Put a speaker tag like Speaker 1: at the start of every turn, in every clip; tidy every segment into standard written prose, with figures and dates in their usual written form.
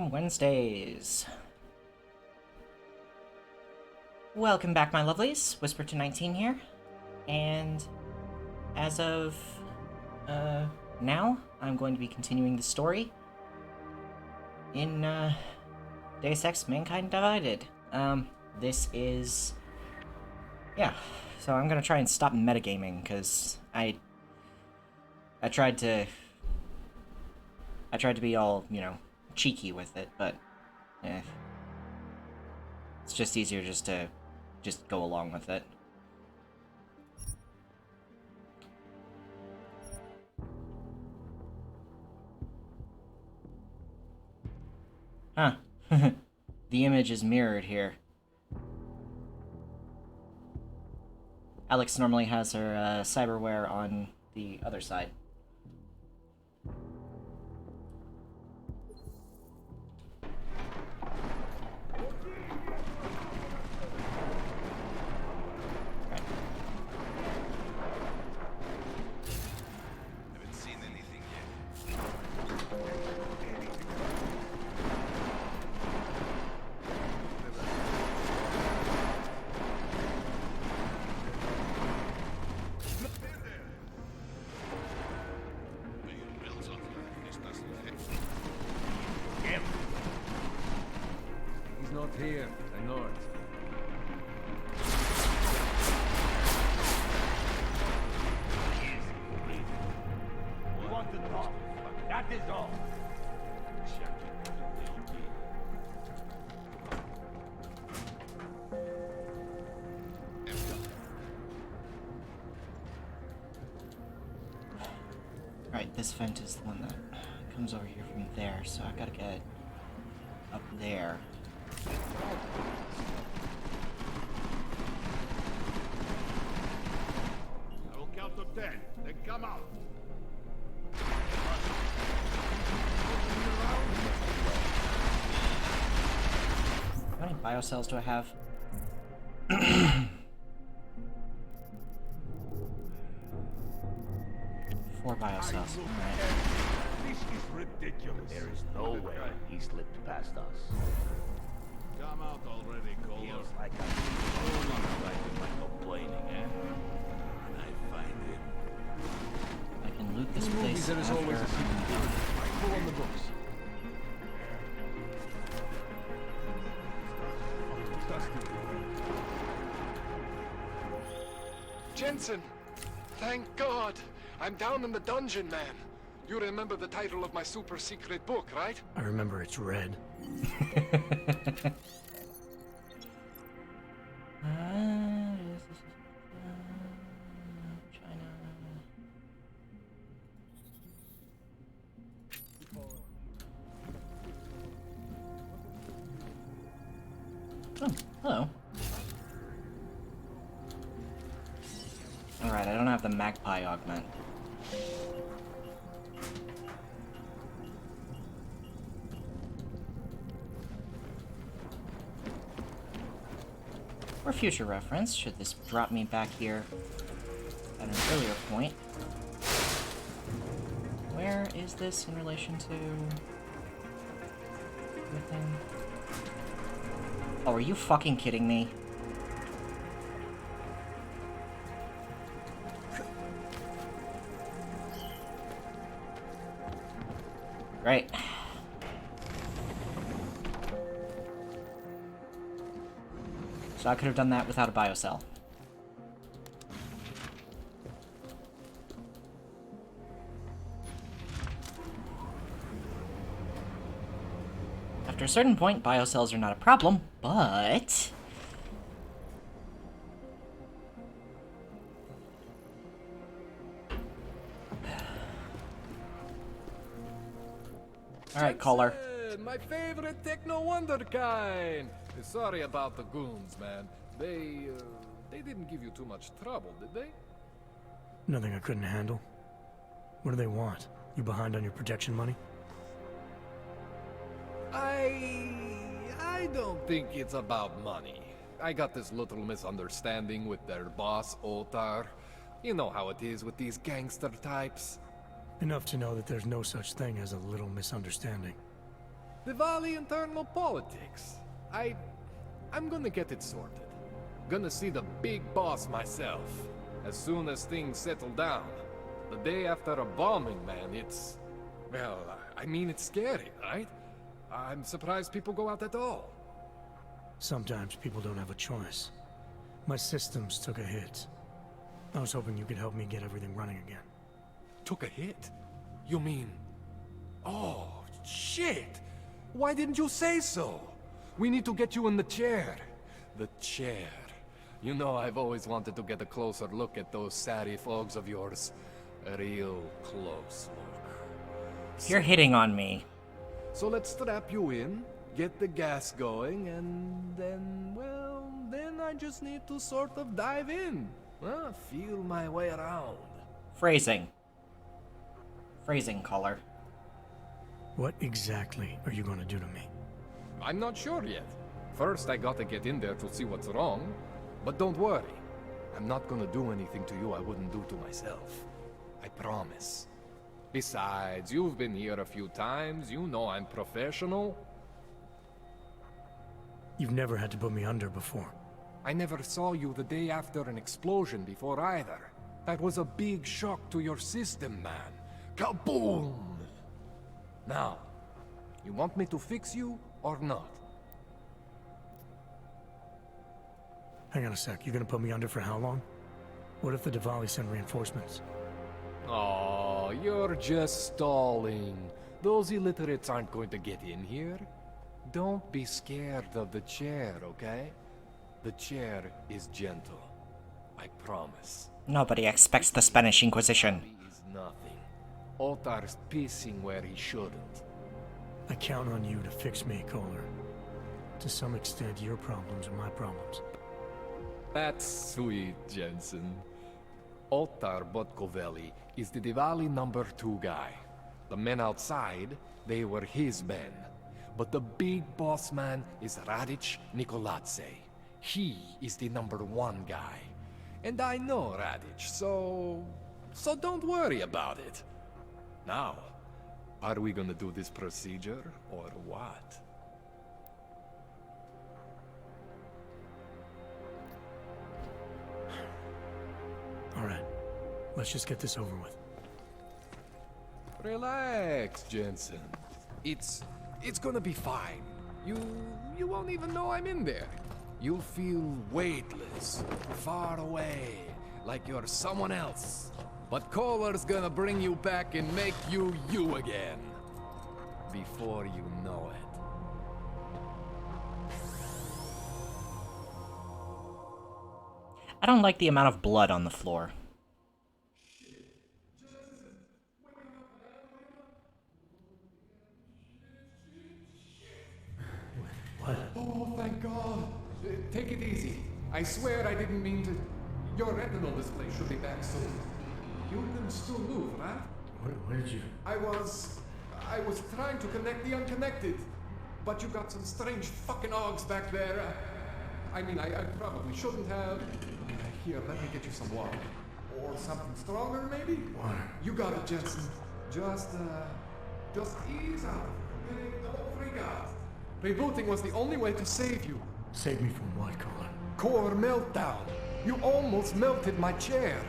Speaker 1: Wednesdays. Welcome back, my lovelies. Whisper219 here. And as of now, I'm going to be continuing the story in Deus Ex Mankind Divided. This is... yeah, so I'm going to try and stop metagaming, because I tried to be all, you know, cheeky with it, but it's just easier just to go along with it. Huh. The image is mirrored here. Alex normally has her cyberware on the other side.
Speaker 2: Here, I know it.
Speaker 3: We want to talk. That is all.
Speaker 1: Alright, this vent is the one that comes over here from there, so I gotta get up there.
Speaker 3: I will count to 10, then come out.
Speaker 1: How many biocells do I have? 4 biocells. Alright.
Speaker 3: This is ridiculous.
Speaker 4: There is no way he slipped past us.
Speaker 3: Come out already, Kohler.
Speaker 4: Feels like I'm
Speaker 3: Hold on, like my complaining, eh? When I find him.
Speaker 1: I can loot this
Speaker 2: In
Speaker 1: place
Speaker 2: movies, there is
Speaker 1: after
Speaker 2: always a secret
Speaker 1: I'm done.
Speaker 2: Go on the books.
Speaker 5: Jensen! Thank God! I'm down in the dungeon, man. You remember the title of my super secret book, right?
Speaker 6: I remember it's red.
Speaker 1: Oh, hello. Alright, I don't have the magpie augment. For future reference, should this drop me back here at an earlier point. Where is this in relation to everything? Oh, are you fucking kidding me? Right. So I could have done that without a biocell. After a certain point, biocells are not a problem, but... Alright, caller.
Speaker 2: My favorite techno wonderkind. Sorry about the goons, man. They didn't give you too much trouble, did they?
Speaker 6: Nothing I couldn't handle. What do they want? You behind on your protection money?
Speaker 2: I don't think it's about money. I got this little misunderstanding with their boss, Otar. You know how it is with these gangster types.
Speaker 6: Enough to know that there's no such thing as a little misunderstanding.
Speaker 2: Diwali internal politics. I'm gonna get it sorted. Gonna see the big boss myself. As soon as things settle down. The day after a bombing, man, it's... Well, I mean, it's scary, right? I'm surprised people go out at all.
Speaker 6: Sometimes people don't have a choice. My systems took a hit. I was hoping you could help me get everything running again.
Speaker 2: Took a hit? You mean... Oh, shit! Why didn't you say so? We need to get you in the chair. The chair. You know, I've always wanted to get a closer look at those satty fogs of yours. A real close look.
Speaker 1: You're hitting on me.
Speaker 2: So let's strap you in, get the gas going, and then, well, then I just need to sort of dive in. Feel my way around.
Speaker 1: Phrasing. Phrasing, caller.
Speaker 6: What exactly are you going to do to me?
Speaker 2: I'm not sure yet. First, I gotta get in there to see what's wrong. But don't worry. I'm not gonna do anything to you I wouldn't do to myself. I promise. Besides, you've been here a few times. You know I'm professional.
Speaker 6: You've never had to put me under before.
Speaker 2: I never saw you the day after an explosion before either. That was a big shock to your system, man. Kaboom! Now, you want me to fix you or not?
Speaker 6: Hang on a sec, you're gonna put me under for how long? What if the Diwali send reinforcements?
Speaker 2: Oh, you're just stalling. Those illiterates aren't going to get in here. Don't be scared of the chair, okay? The chair is gentle. I promise.
Speaker 1: Nobody expects the Spanish Inquisition.
Speaker 2: He is nothing. Otar's pissing where he shouldn't.
Speaker 6: I count on you to fix me, Kohler. To some extent, your problems are my problems.
Speaker 2: That's sweet, Jensen. Otar Botkovelli is the Diwali #2 guy. The men outside, they were his men. But the big boss man is Radic Nikoladze. He is the #1 guy. And I know Radic, so don't worry about it. Now, are we gonna do this procedure, or what?
Speaker 6: All right, let's just get this over with.
Speaker 2: Relax, Jensen. It's gonna be fine. You won't even know I'm in there. You'll feel weightless, far away, like you're someone else. But Kohler's gonna bring you back and make you you again. Before you know it.
Speaker 1: I don't like the amount of blood on the floor.
Speaker 6: What?
Speaker 2: Oh, thank God. Take it easy. I swear I didn't mean to... Your retinal display should be back soon. You can still move, right?
Speaker 6: Where did you...
Speaker 2: I was trying to connect the unconnected. But you got some strange fucking ogs back there. I mean, I probably shouldn't have. Here, let me get you some water. Or something stronger, maybe?
Speaker 6: Water.
Speaker 2: You got it, Jensen. Just ease out. Okay? Don't freak out. Rebooting was the only way to save you.
Speaker 6: Save me from what, Kohler?
Speaker 2: Core meltdown. You almost melted my chair.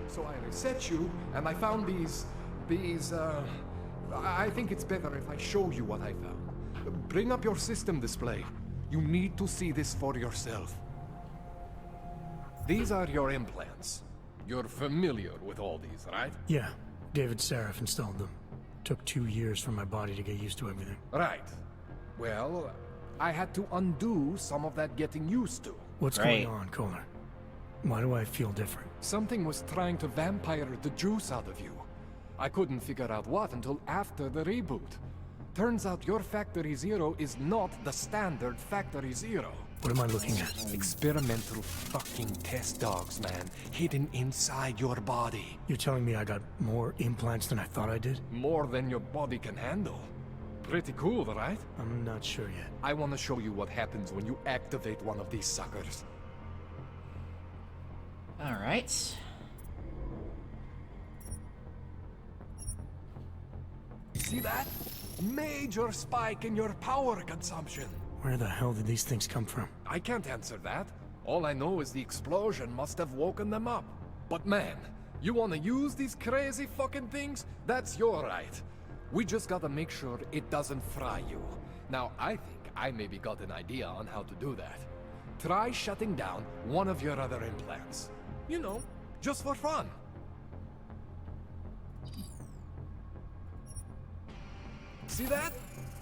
Speaker 2: So I reset you, and I found these, I think it's better if I show you what I found. Bring up your system display. You need to see this for yourself. These are your implants. You're familiar with all these, right?
Speaker 6: Yeah, David Sarif installed them. Took 2 years for my body to get used to everything.
Speaker 2: Right. Well, I had to undo some of that getting used to.
Speaker 6: What's
Speaker 1: Right.
Speaker 6: going on, Kohler? Why do I feel different?
Speaker 2: Something was trying to vampire the juice out of you. I couldn't figure out what until after the reboot. Turns out your Factory Zero is not the standard Factory Zero.
Speaker 6: What am I looking at?
Speaker 2: Experimental fucking test dogs, man. Hidden inside your body.
Speaker 6: You're telling me I got more implants than I thought I did?
Speaker 2: More than your body can handle. Pretty cool, right?
Speaker 6: I'm not sure yet.
Speaker 2: I want to show you what happens when you activate one of these suckers.
Speaker 1: Alright.
Speaker 2: See that? Major spike in your power consumption.
Speaker 6: Where the hell did these things come from?
Speaker 2: I can't answer that. All I know is the explosion must have woken them up. But man, you wanna use these crazy fucking things? That's your right. We just gotta make sure it doesn't fry you. Now, I think I maybe got an idea on how to do that. Try shutting down one of your other implants. You know, just for fun. See that?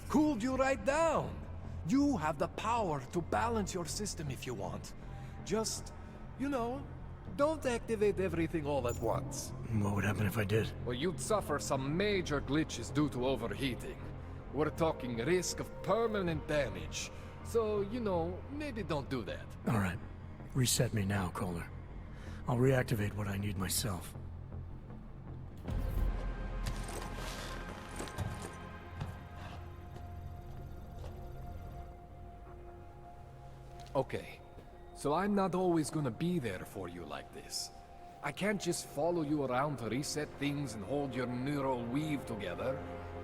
Speaker 2: Cooled you right down. You have the power to balance your system if you want. Just, you know, don't activate everything all at once.
Speaker 6: What would happen if I did?
Speaker 2: Well, you'd suffer some major glitches due to overheating. We're talking risk of permanent damage. So, you know, maybe don't do that.
Speaker 6: All right. Reset me now, Kohler. I'll reactivate what I need myself.
Speaker 2: Okay, so I'm not always gonna be there for you like this. I can't just follow you around to reset things and hold your neural weave together.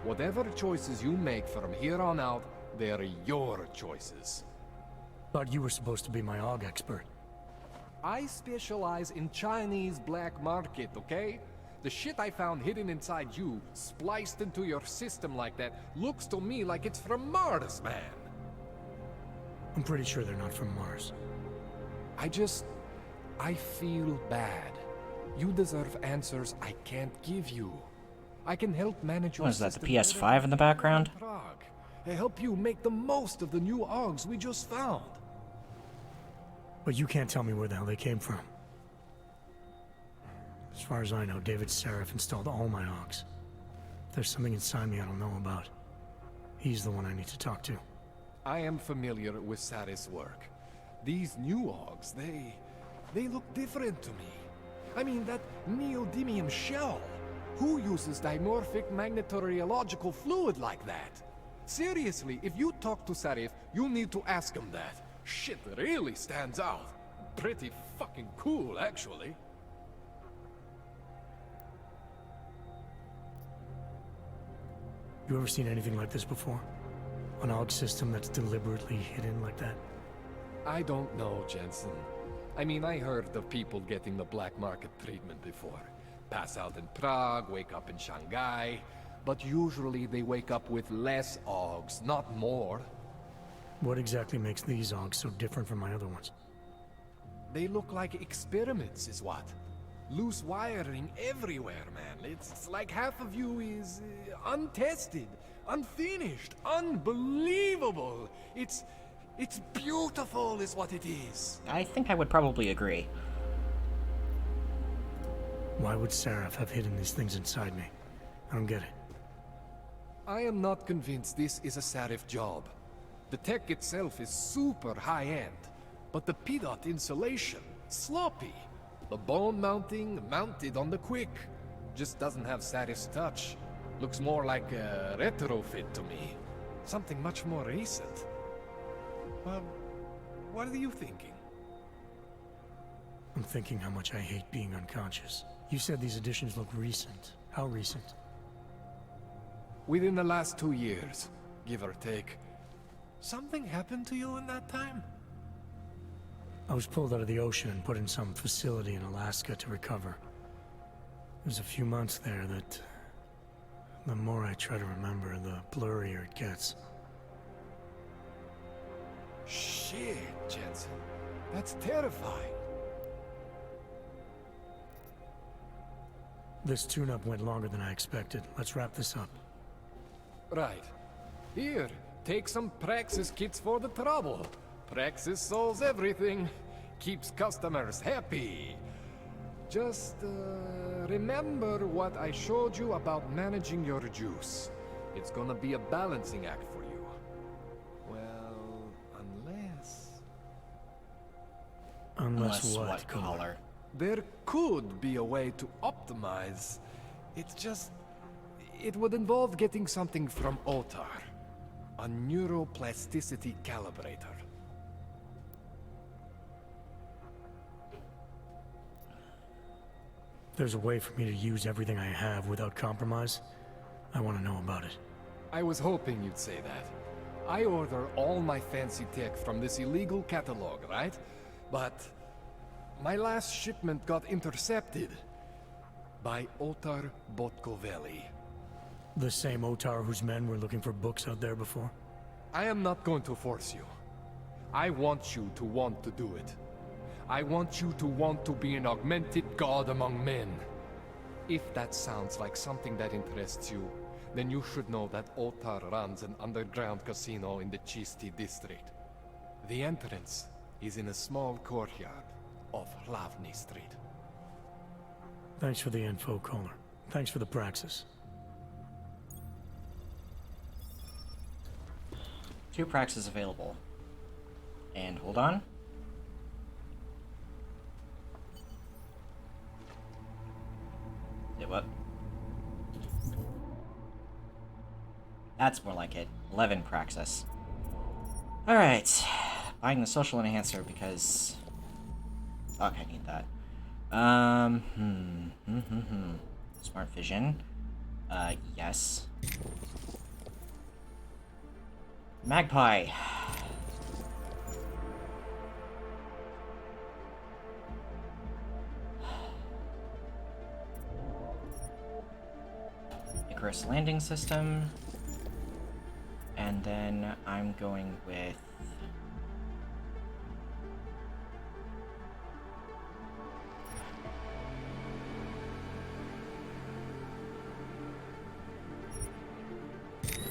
Speaker 2: Whatever choices you make from here on out, they're your choices.
Speaker 6: Thought you were supposed to be my AUG expert.
Speaker 2: I specialize in Chinese black market, okay? The shit I found hidden inside you, spliced into your system like that, looks to me like it's from Mars, man.
Speaker 6: I'm pretty sure they're not from Mars.
Speaker 2: I feel bad. You deserve answers I can't give you. I can help manage your
Speaker 1: What is that, the
Speaker 2: system
Speaker 1: PS5
Speaker 2: better
Speaker 1: in the background?
Speaker 2: than Prague. I help you make the most of the new AUGs we just found.
Speaker 6: But you can't tell me where the hell they came from. As far as I know, David Seraph installed all my AUGs. If there's something inside me I don't know about, he's the one I need to talk to.
Speaker 2: I am familiar with Sarah's work. These new AUGs, they look different to me. I mean, that neodymium shell. Who uses dimorphic magnetorheological fluid like that? Seriously, if you talk to Sarif, you need to ask him that. Shit really stands out. Pretty fucking cool, actually.
Speaker 6: You ever seen anything like this before? An AUG system that's deliberately hidden like that?
Speaker 2: I don't know, Jensen. I mean, I heard of people getting the black market treatment before. Pass out in Prague, wake up in Shanghai. But usually they wake up with less AUGs, not more.
Speaker 6: What exactly makes these AUGs so different from my other ones?
Speaker 2: They look like experiments, is what? Loose wiring everywhere, man. It's like half of you is untested, unfinished, unbelievable. It's beautiful is what it is.
Speaker 1: I think I would probably agree.
Speaker 6: Why would Seraph have hidden these things inside me? I don't get it.
Speaker 2: I am not convinced this is a Sarif job. The tech itself is super high-end, but the PDOT insulation, sloppy. The bone mounting, mounted on the quick. Just doesn't have Sarif's touch. Looks more like a retrofit to me. Something much more recent. What are you thinking?
Speaker 6: I'm thinking how much I hate being unconscious. You said these additions look recent. How recent?
Speaker 2: Within the last 2 years, give or take. Something happened to you in that time?
Speaker 6: I was pulled out of the ocean and put in some facility in Alaska to recover. There's a few months there that... the more I try to remember, the blurrier it gets.
Speaker 2: Shit, Jensen. That's terrifying.
Speaker 6: This tune-up went longer than I expected. Let's wrap this up.
Speaker 2: Right. Here, take some Praxis kits for the trouble. Praxis solves everything. Keeps customers happy. Just, remember what I showed you about managing your juice. It's gonna be a balancing act for you. Well, unless...
Speaker 6: Unless what, Kohler?
Speaker 1: Kohler?
Speaker 2: There could be a way to optimize. It's just... it would involve getting something from Otar. A neuroplasticity calibrator.
Speaker 6: If there's a way for me to use everything I have without compromise, I want to know about it.
Speaker 2: I was hoping you'd say that. I order all my fancy tech from this illegal catalog, right? But my last shipment got intercepted by Otar Botkovelli.
Speaker 6: The same Otar whose men were looking for books out there before?
Speaker 2: I am not going to force you. I want you to want to do it. I want you to want to be an augmented god among men. If that sounds like something that interests you, then you should know that Otar runs an underground casino in the Chisti district. The entrance is in a small courtyard off Hlavny Street.
Speaker 6: Thanks for the info, Kohler. Thanks for the praxis.
Speaker 1: 2 praxis available. And hold on. Say what? That's more like it. 11 praxis. Alright. Buying the social enhancer because... Fuck, I need that. Smart vision. Yes. Magpie. Icarus landing system. And then I'm going with...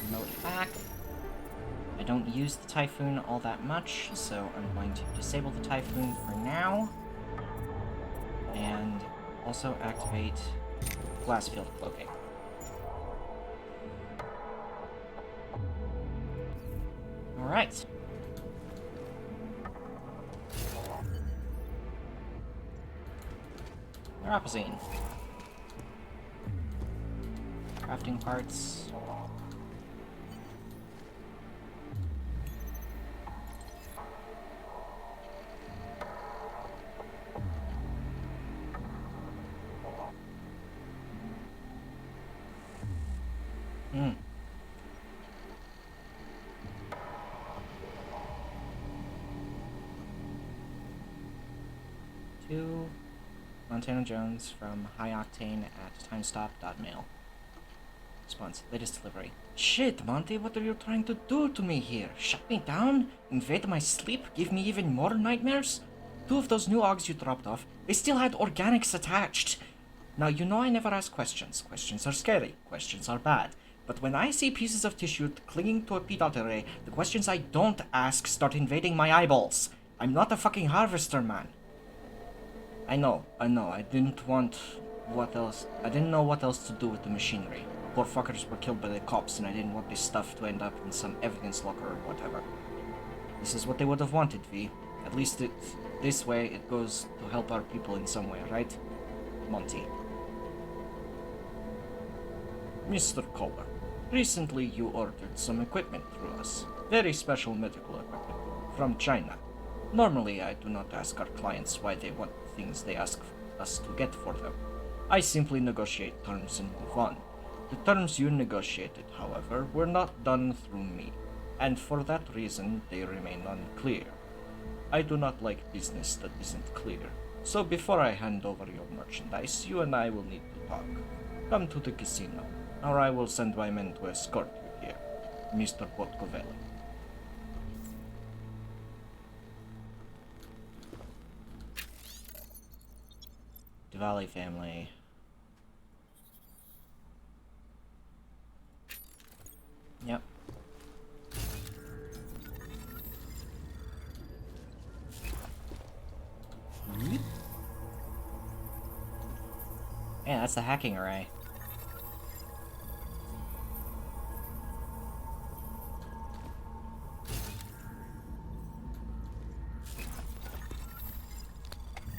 Speaker 1: Remote hack. I don't use the Typhoon all that much, so I'm going to disable the Typhoon for now. And also activate Glass Field Cloaking. Alright. Neuropazine. Crafting parts. To Montana Jones from High Octane at timestop.mail. Response, latest delivery. Shit, Monty, what are you trying to do to me here? Shut me down? Invade my sleep? Give me even more nightmares? 2 of those new augs you dropped off, they still had organics attached. Now, you know I never ask questions. Questions are scary. Questions are bad. But when I see pieces of tissue clinging to a pedal array, the questions I don't ask start invading my eyeballs. I'm not a fucking harvester, man. I know, I didn't know what else to do with the machinery. Poor fuckers were killed by the cops and I didn't want this stuff to end up in some evidence locker or whatever. This is what they would have wanted, V. At least this way it goes to help our people in some way, right? Monty. Mr. Kohler, recently you ordered some equipment through us. Very special medical equipment. From China. Normally I do not ask our clients why they want the things they ask us to get for them. I simply negotiate terms and move on. The terms you negotiated, however, were not done through me, and for that reason they remain unclear. I do not like business that isn't clear, so before I hand over your merchandise, you and I will need to talk. Come to the casino, or I will send my men to escort you here, Mr. Botkovelli. Valley family. Yep. Yeah, that's the hacking array.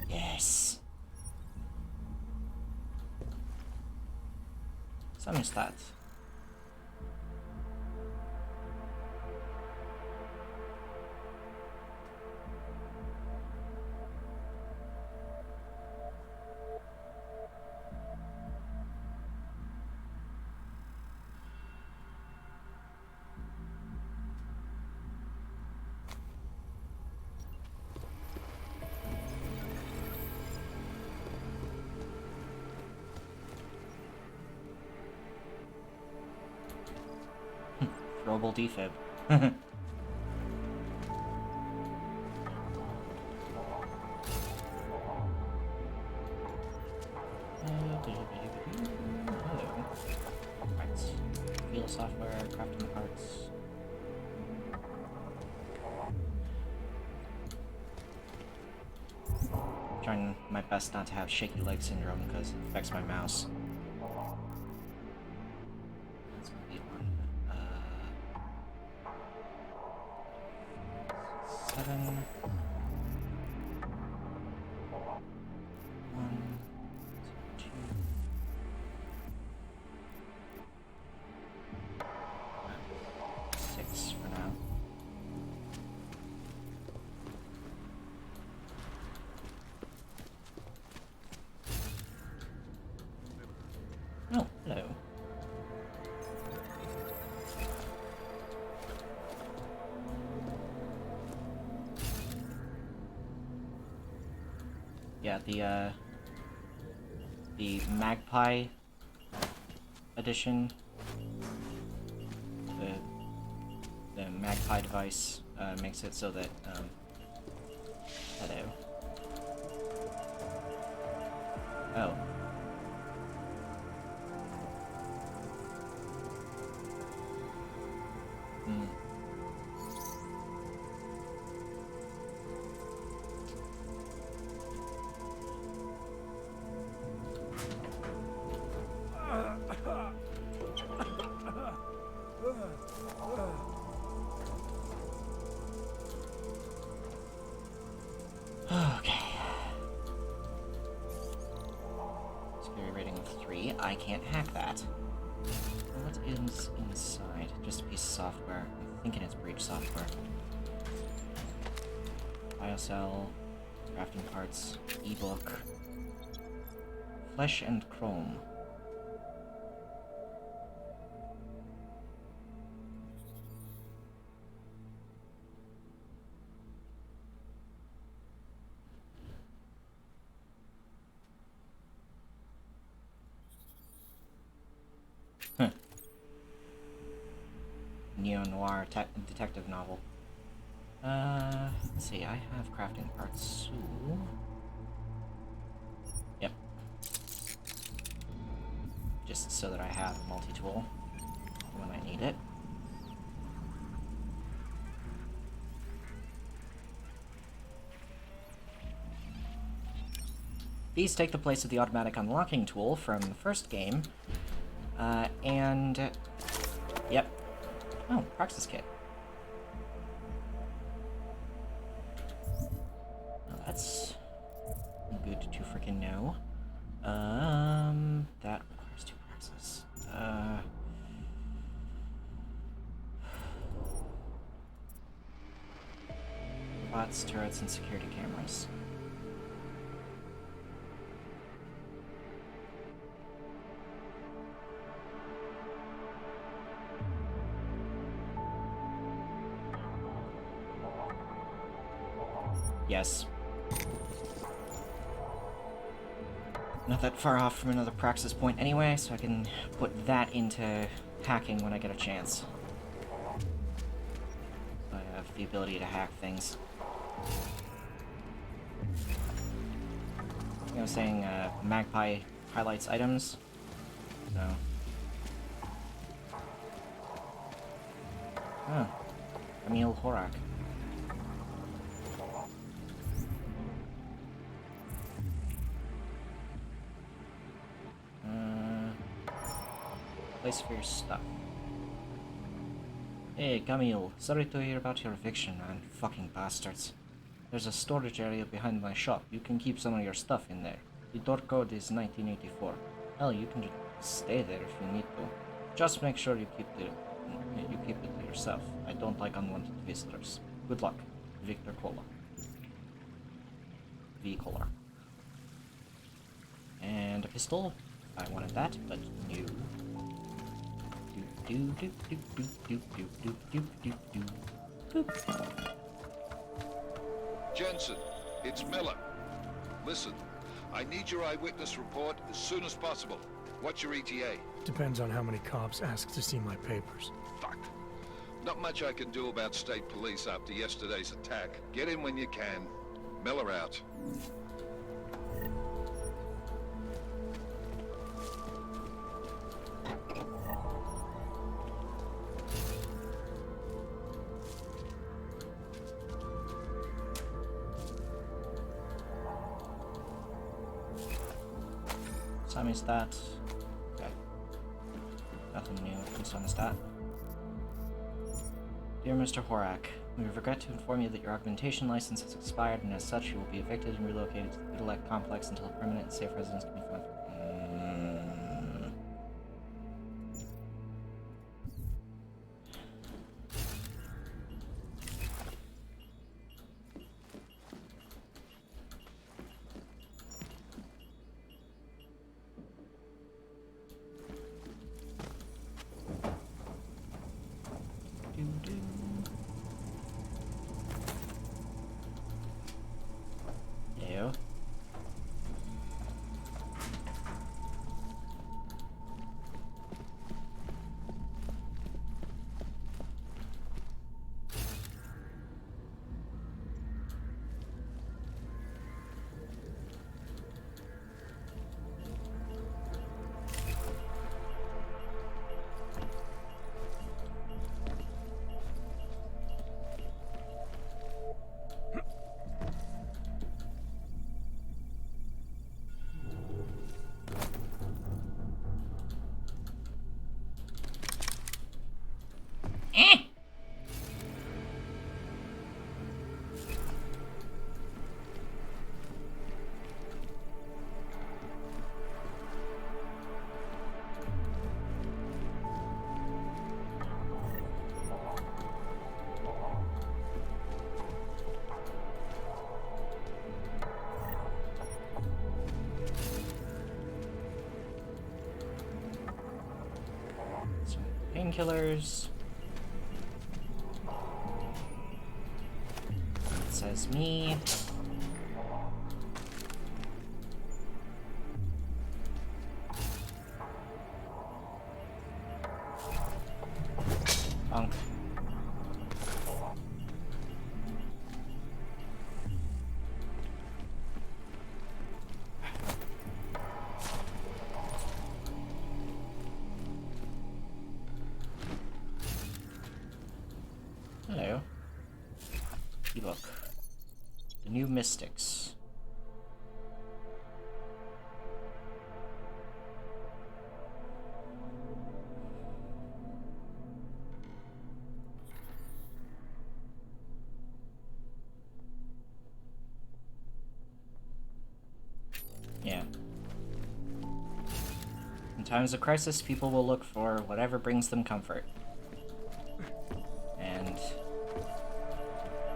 Speaker 1: Yes. Some stats. adorable defib. Right. Field software, crafting parts. Trying my best not to have shaky leg syndrome because it affects my mouse. That's gonna be one. 7. 1, 2. 6 for now. Oh, hello. Yeah, the Magpie edition, the Magpie device makes it so that hello. Oh. Hmm. Okay. Scary rating of 3. I can't hack that. What is inside? Just a piece of software. I'm thinking it's breach software. Biocell, crafting parts, ebook, flesh and chrome. Neo-noir detective novel. Let's see, I have crafting parts, so... Yep. Just so that I have a multi-tool when I need it. These take the place of the automatic unlocking tool from the first game. And... Yep. Oh, Praxis Kit. Well, that's good to freaking know. That requires 2 Praxis. Bots, turrets, and security cameras. Yes. Not that far off from another Praxis point anyway, so I can put that into hacking when I get a chance. I have the ability to hack things. I was saying, Magpie highlights items. So. Huh. Emil Horak. Place for your stuff. Hey, Camille. Sorry to hear about your eviction, man. Fucking bastards. There's a storage area behind my shop. You can keep some of your stuff in there. The door code is 1984. Hell, you can just stay there if you need to. Just make sure you keep it to yourself. I don't like unwanted visitors. Good luck. Victor Cola. V. Cola. And a pistol. I wanted that, but no.
Speaker 7: Jensen, it's Miller. Listen, I need your eyewitness report as soon as possible. What's your ETA?
Speaker 6: Depends on how many cops ask to see my papers.
Speaker 7: Fuck. Not much I can do about state police after yesterday's attack. Get in when you can. Miller out.
Speaker 1: Summon stat. Okay. Nothing new. Can summon stat. Dear Mr. Horak, we regret to inform you that your augmentation license has expired, and as such, you will be evicted and relocated to the Intellect Complex until a permanent and safe residence can be found. Ew. Some painkillers. It says me. Bunk. Hello. You look. The new mystics. Yeah. In times of crisis, people will look for whatever brings them comfort. And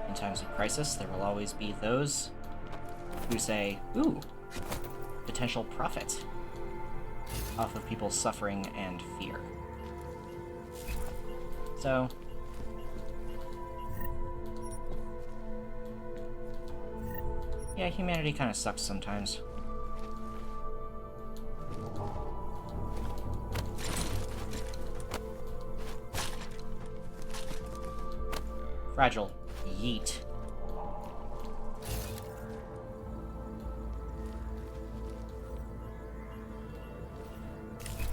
Speaker 1: in times of crisis, there will always be those who say, ooh, potential profit off of people's suffering and fear. So, yeah, humanity kind of sucks sometimes. Fragile. Yeet.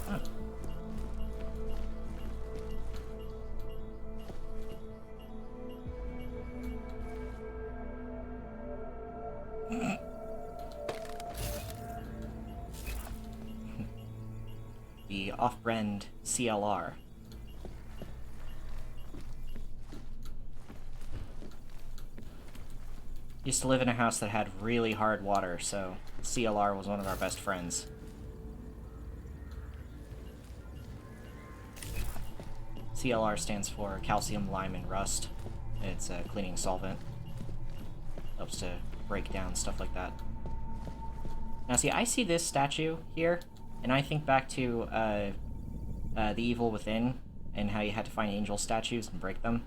Speaker 1: Oh. The off-brand CLR. Used to live in a house that had really hard water, so CLR was one of our best friends. CLR stands for calcium, lime, and rust. It's a cleaning solvent. Helps to break down stuff like that. Now see, I see this statue here, and I think back to The Evil Within, and how you had to find angel statues and break them.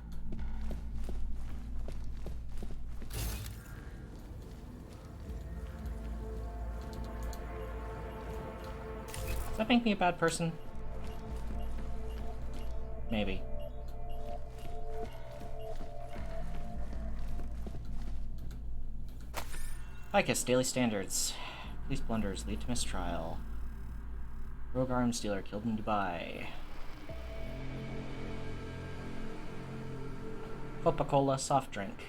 Speaker 1: Does that make me a bad person? Maybe. Picus, Daily Standards. Police blunders lead to mistrial. Rogue arms dealer killed in Dubai. Coca-Cola soft drink.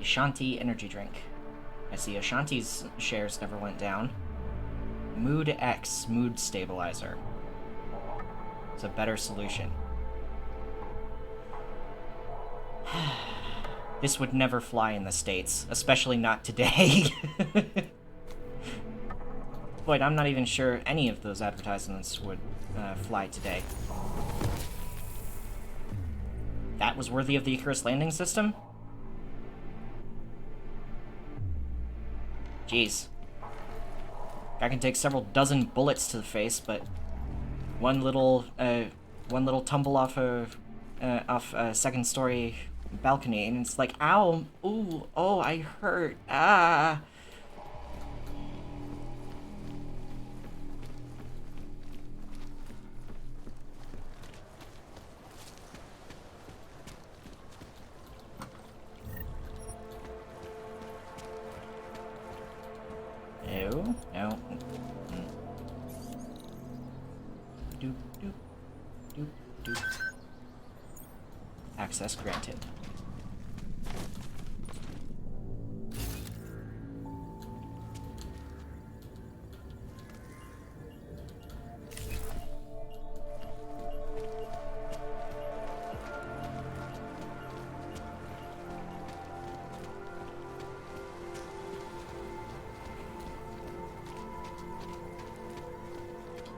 Speaker 1: Ashanti energy drink. I see Ashanti's shares never went down. Mood X, mood stabilizer. It's a better solution. This would never fly in the States, especially not today. Boy, I'm not even sure any of those advertisements would fly today. That was worthy of the Icarus landing system? Jeez. I can take several dozen bullets to the face, but one little tumble off a second-story balcony, and it's like, ow, ooh, oh, I hurt, ah. No, no. Doop, doop, doop, doop. Access granted.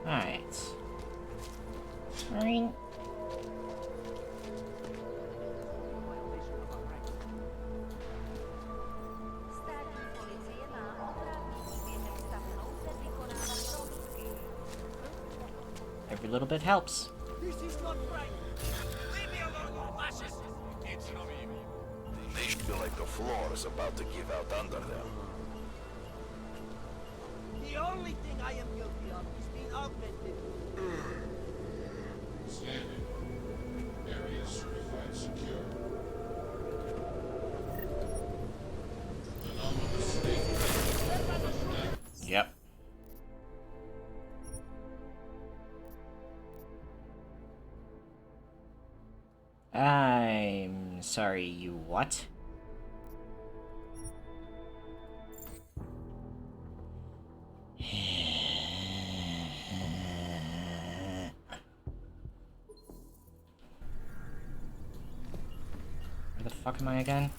Speaker 1: Alright. Ring. Every little bit helps.
Speaker 8: This is not right. Leave me alone, you fascists.
Speaker 3: They feel like the floor is about to give out under them.
Speaker 8: The only thing I am guilty of is being augmented.
Speaker 7: Standing. Area certified secure. Anomalous state.
Speaker 1: Yep. I'm sorry, you what? Where the fuck am I again?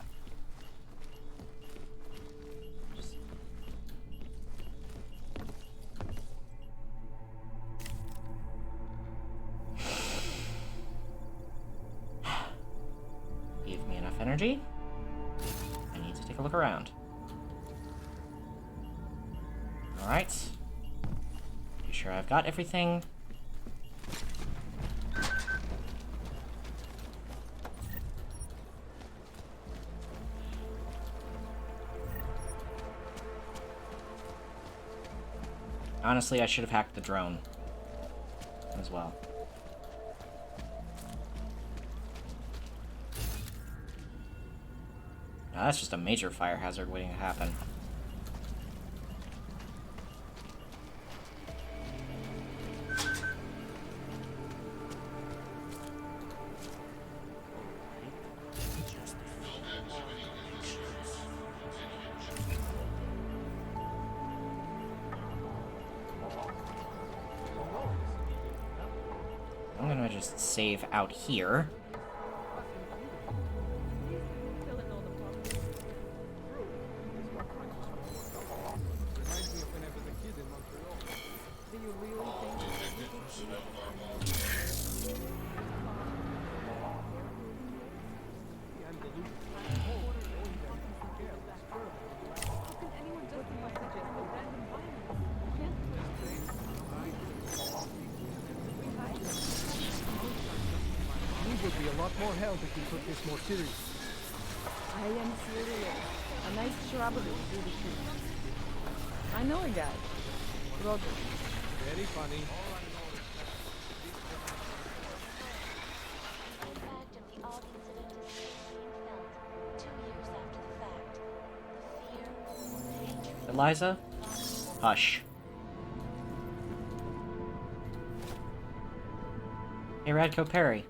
Speaker 1: Give me enough energy. I need to take a look around. Alright. You sure I've got everything? Honestly, I should have hacked the drone as well. Now, that's just a major fire hazard waiting to happen. I'm gonna just save out here.
Speaker 9: Would be a lot more help if you took this more seriously.
Speaker 10: I am serious. A nice shrubbery will do the trick. I know a guy. Roger.
Speaker 9: Very funny.
Speaker 11: The impact of the odd incident is still being felt 2 years after the fact. The fear
Speaker 1: Liza? Hush. Hey, Radko Perry.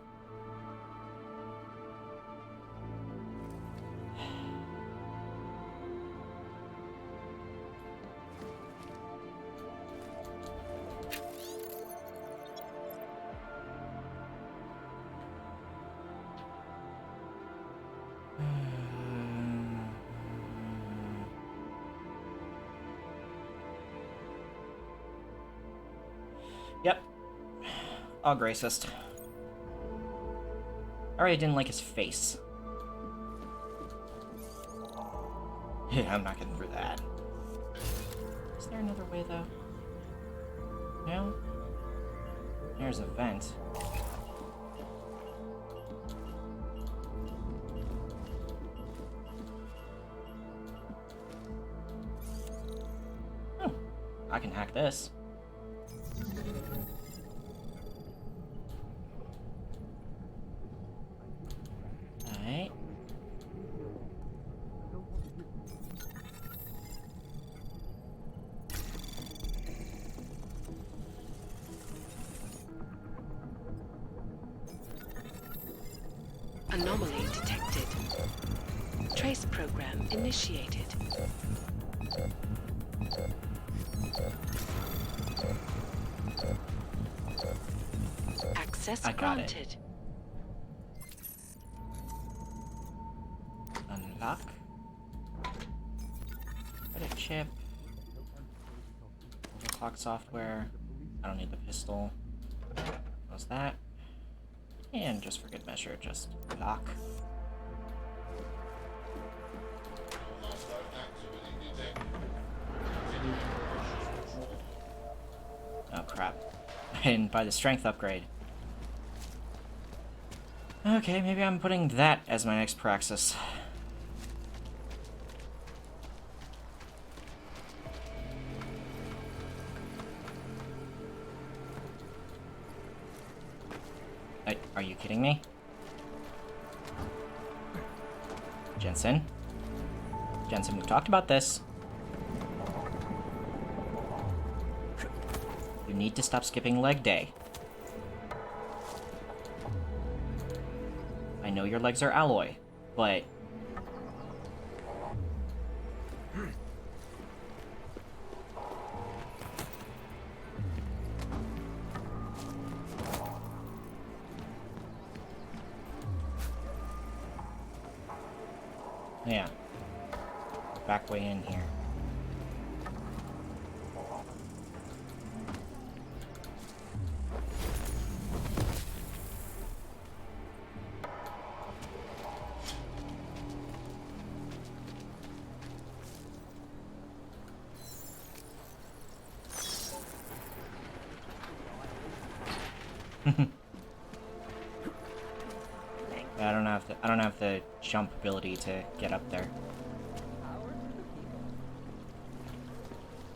Speaker 1: Yep. All racist. Alright, I didn't like his face. Yeah, I'm not getting through that. Is there another way, though? No? There's a vent. Oh, I can hack this. Alright.
Speaker 11: Anomaly detected. Trace program initiated. Access granted.
Speaker 1: Unlock. Credit chip. Overclock software. I don't need the pistol. What's that? And just for good measure, just lock. Oh crap. I didn't buy the strength upgrade. Okay, maybe I'm putting that as my next praxis. Are you kidding me? Jensen? Jensen, we've talked about this. You need to stop skipping leg day. I know your legs are alloy, but... yeah. Back way in here. I don't have the jump ability to get up there.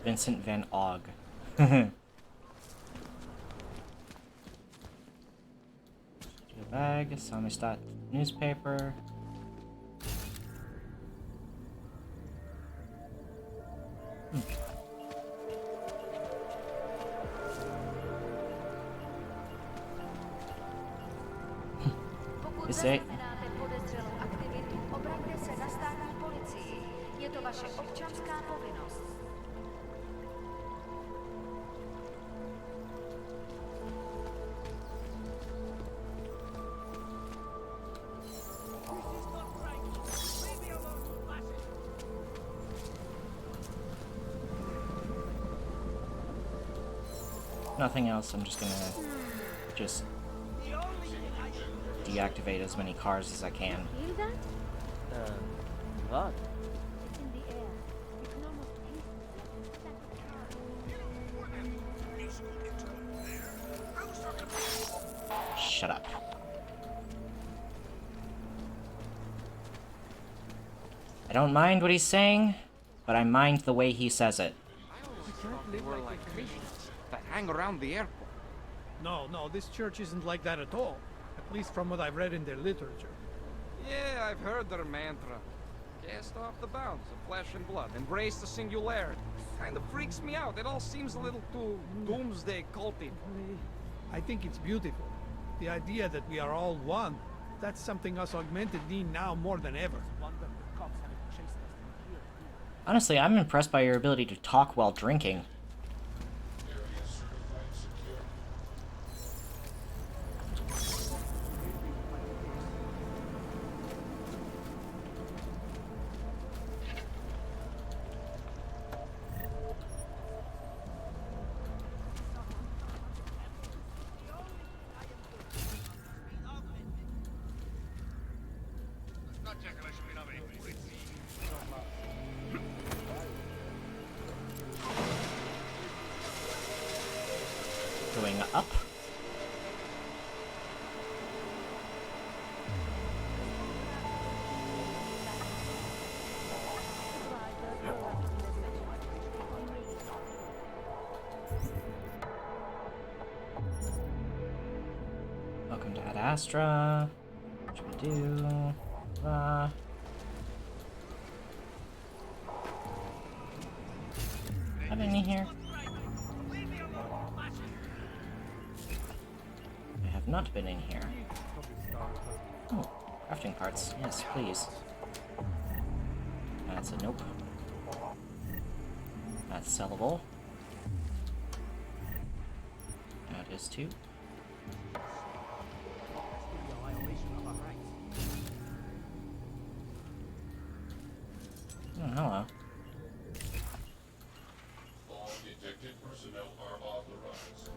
Speaker 1: Vincent Van Og. Bag, Samizdat newspaper. Is it? Nothing else, I'm just gonna deactivate as many cars as I can.
Speaker 10: Feel that?
Speaker 4: What?
Speaker 10: It's in the air. You can almost taste it.
Speaker 1: Shut up. I don't mind what he's saying, but I mind the way he says it.
Speaker 9: They were like Christians
Speaker 12: that hang around the airport.
Speaker 9: No, this church isn't like that at all. At least from what I've read in their literature.
Speaker 12: Yeah, I've heard their mantra. Cast off the bounds of flesh and blood. Embrace the singularity. Kind of freaks me out. It all seems a little too doomsday culty.
Speaker 9: I think it's beautiful. The idea that we are all one. That's something us augmented need now more than ever.
Speaker 1: Honestly, I'm impressed by your ability to talk while drinking. Going up. Welcome to Ad Astra. What should we do? Have any here? I have not been in here. Oh, crafting parts. Yes, please. That's a nope. That's sellable. That is too. Oh, hello.
Speaker 13: All detected personnel are authorized.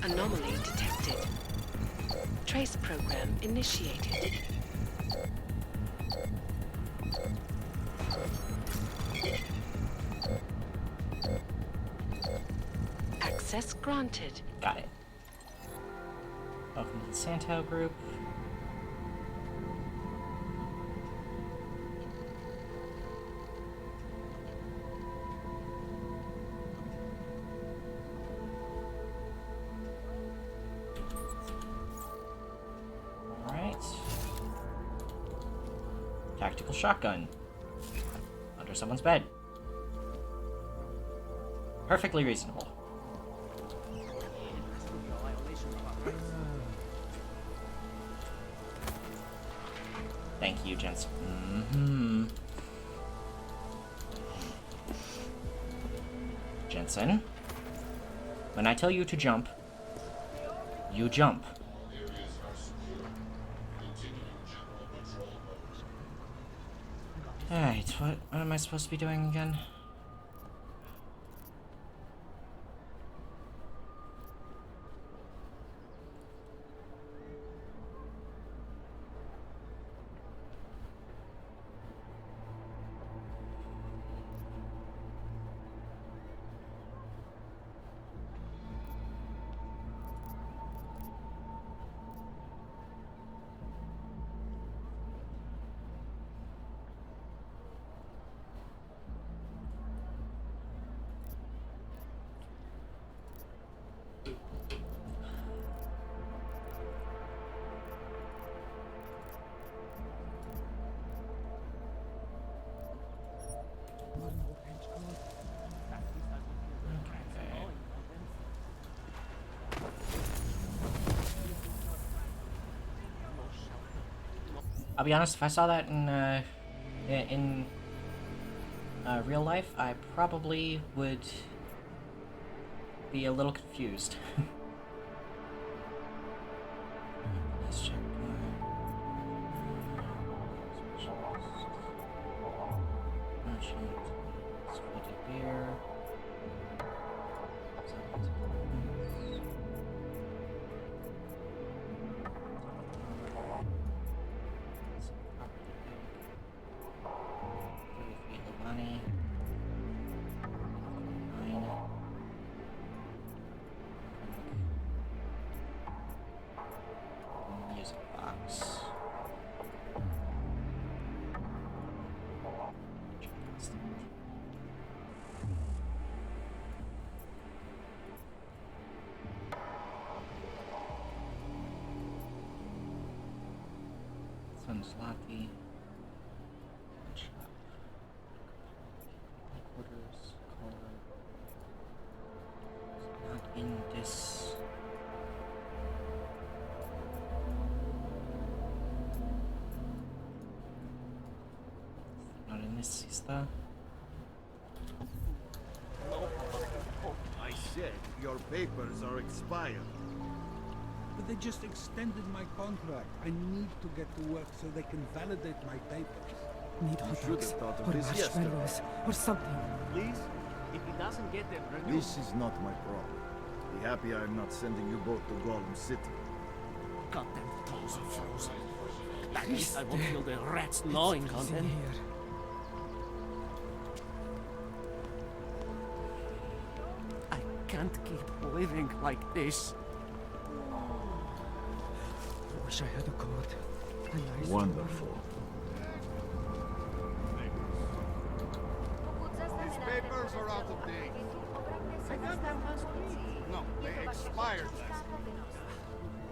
Speaker 11: Anomaly detected. Trace program initiated. Access granted.
Speaker 1: Got it. Welcome to the Santo group. Alright. Tactical shotgun. Under someone's bed. Perfectly reasonable. Thank you, gents. Jensen, when I tell you to jump, you jump.
Speaker 13: Areas are secure. Continuing general patrol mode.
Speaker 1: Alright, what am I supposed to be doing again? I'll be honest, if I saw that in real life, I probably would be a little confused. Let's check. Sweetie beer. Music box. Check Zloty. Quarters. Not in this. Not in this, is that?
Speaker 3: I said your papers are expired.
Speaker 9: But they just extended my contract. I need to get to work so they can validate my papers.
Speaker 10: Need hot dogs, or marshmallows, or something.
Speaker 3: Please? If he doesn't get them renewed... This is not my problem. Be happy I'm not sending you both to Gollum City.
Speaker 8: Goddamn toes are frozen. At least I won't feel the rats gnawing on them. I can't keep living like this.
Speaker 10: I wish I had a god. A nice
Speaker 3: Wonderful.
Speaker 7: These papers are out of date.
Speaker 8: I got them last week.
Speaker 7: No, they expired last week.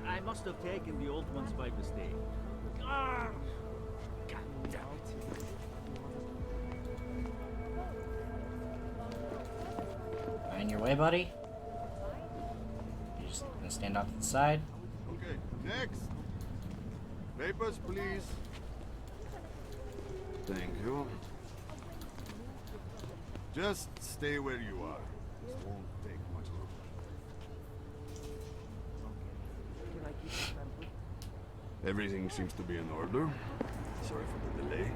Speaker 8: I must have taken the old ones by mistake. Ah! God damn it.
Speaker 1: Find your way, buddy. You're just gonna stand off to the side.
Speaker 7: Okay, next. Papers, please. Thank you. Just stay where you are. This won't take much longer. Everything seems to be in order. Sorry for the delay.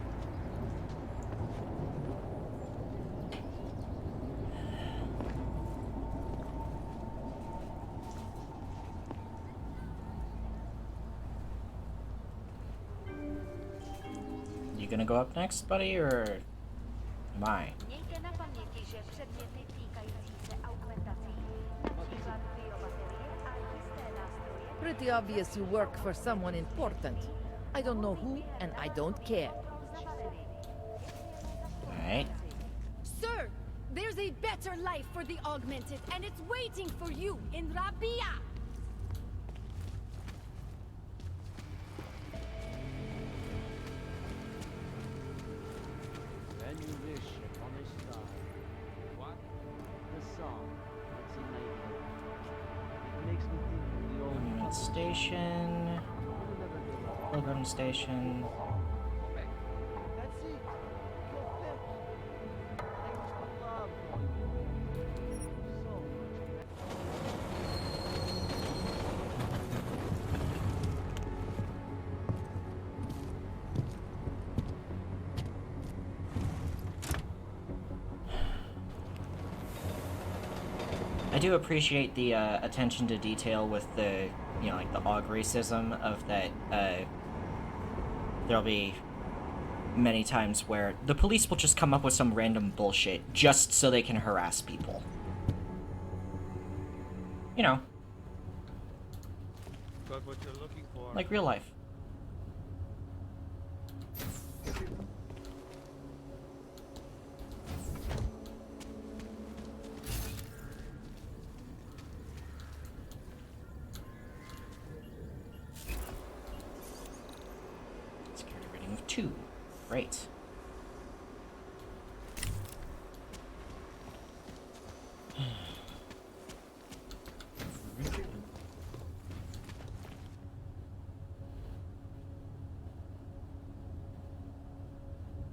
Speaker 1: You gonna go up next, buddy, or am I?
Speaker 14: Pretty obvious you work for someone important. I don't know who, and I don't care.
Speaker 1: Alright.
Speaker 15: Sir, there's a better life for the Augmented, and it's waiting for you in Rabia!
Speaker 4: When you wish upon a star. What? The song. It's in my head. It makes me think of the old...
Speaker 1: Monument Station. Pilgrim Station.
Speaker 4: That's it. Your pet. I used to love so
Speaker 1: I do appreciate the attention to detail with the, you know, like the AUG racism of that. There'll be many times where the police will just come up with some random bullshit just so they can harass people. You know,
Speaker 9: Got what you're looking for.
Speaker 1: like real life. Security rating of 2. Great.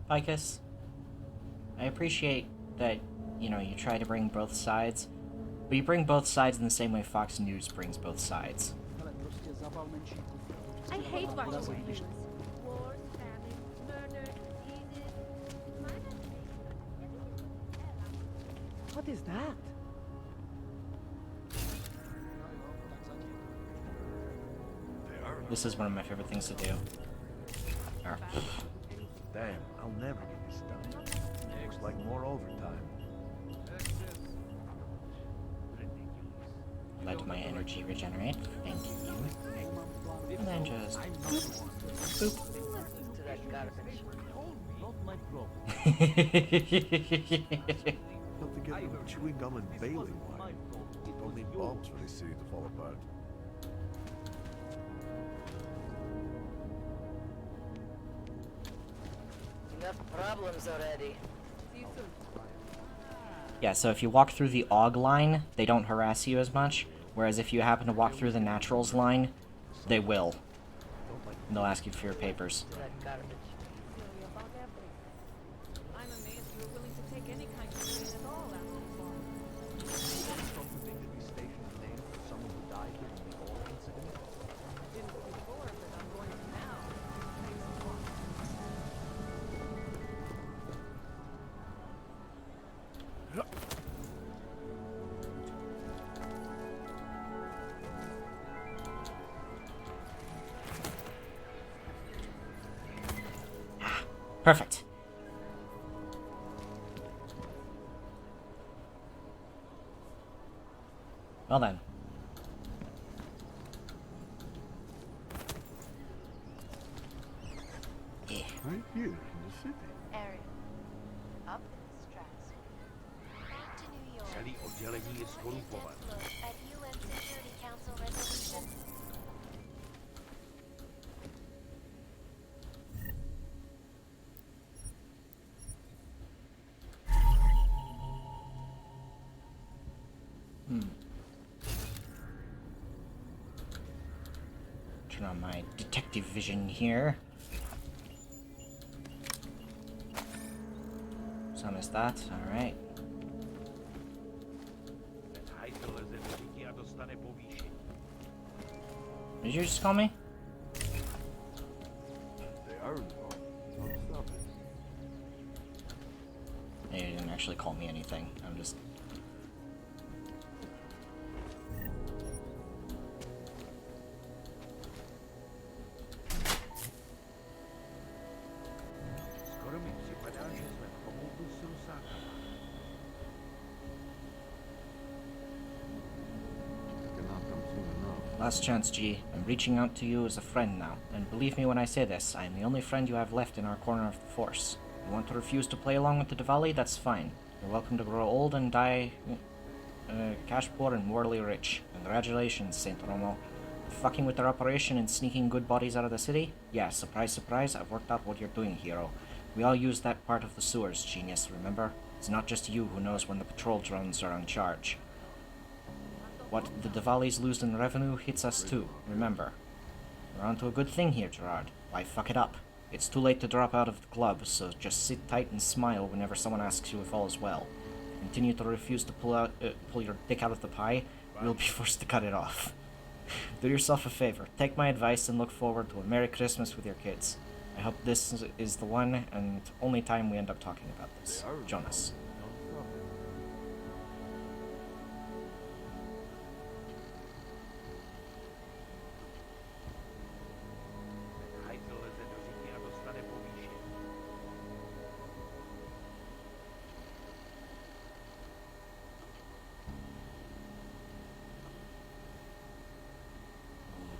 Speaker 1: Vicus, I appreciate that, you know, you try to bring both sides, but you bring both sides in the same way Fox News brings both sides.
Speaker 15: I hate watching news. Wars, famine, murder, diseases.
Speaker 14: What is that?
Speaker 1: This is one of my favorite things to do. Arr.
Speaker 3: Damn, I'll never get this done. Looks like more overtime.
Speaker 1: Let my energy regenerate. Thank you. And then just boop.
Speaker 4: to that garbage. Not my problem.
Speaker 3: Don't forget about chewing gum and baling wire. Don't need bombs for this city to fall apart.
Speaker 14: Enough problems already. See you soon.
Speaker 1: Yeah, so if you walk through the AUG line, they don't harass you as much, whereas if you happen to walk through the Naturals line, they will. And they'll ask you for your papers.
Speaker 10: I'm amazed you were willing to take any kind of pain at all after the war.
Speaker 4: Something to be stationed named for someone who died during the old incident.
Speaker 10: Didn't before, but I'm going to now. Thanks a lot.
Speaker 1: Perfect. Well then. Yeah.
Speaker 3: Right here in the city.
Speaker 15: Area. Up in the stratosphere. Back to New York.
Speaker 8: Celý oddělení je skorumpovan.
Speaker 15: Look at UN Security Council resolution.
Speaker 1: Turn on my detective vision here. So I missed that. Alright. Did you just call me?
Speaker 3: They are involved. Don't stop it.
Speaker 1: You didn't actually call me anything. I'm just... Last chance, G. I'm reaching out to you as a friend now, and believe me when I say this, I am the only friend you have left in our corner of the Force. You want to refuse to play along with the Diwali? That's fine. You're welcome to grow old and die cash poor and morally rich. Congratulations, Saint Romo. Fucking with their operation and sneaking good bodies out of the city? Yeah, surprise, surprise, I've worked out what you're doing, hero. We all use that part of the sewers, genius, remember? It's not just you who knows when the patrol drones are on charge. What the Diwalis lose in revenue hits us too, remember. We're onto a good thing here, Gerard. Why fuck it up? It's too late to drop out of the club, so just sit tight and smile whenever someone asks you if all is well. If you continue to refuse to pull your dick out of the pie, you'll be forced to cut it off. Do yourself a favor, take my advice and look forward to a Merry Christmas with your kids. I hope this is the one and only time we end up talking about this. Jonas.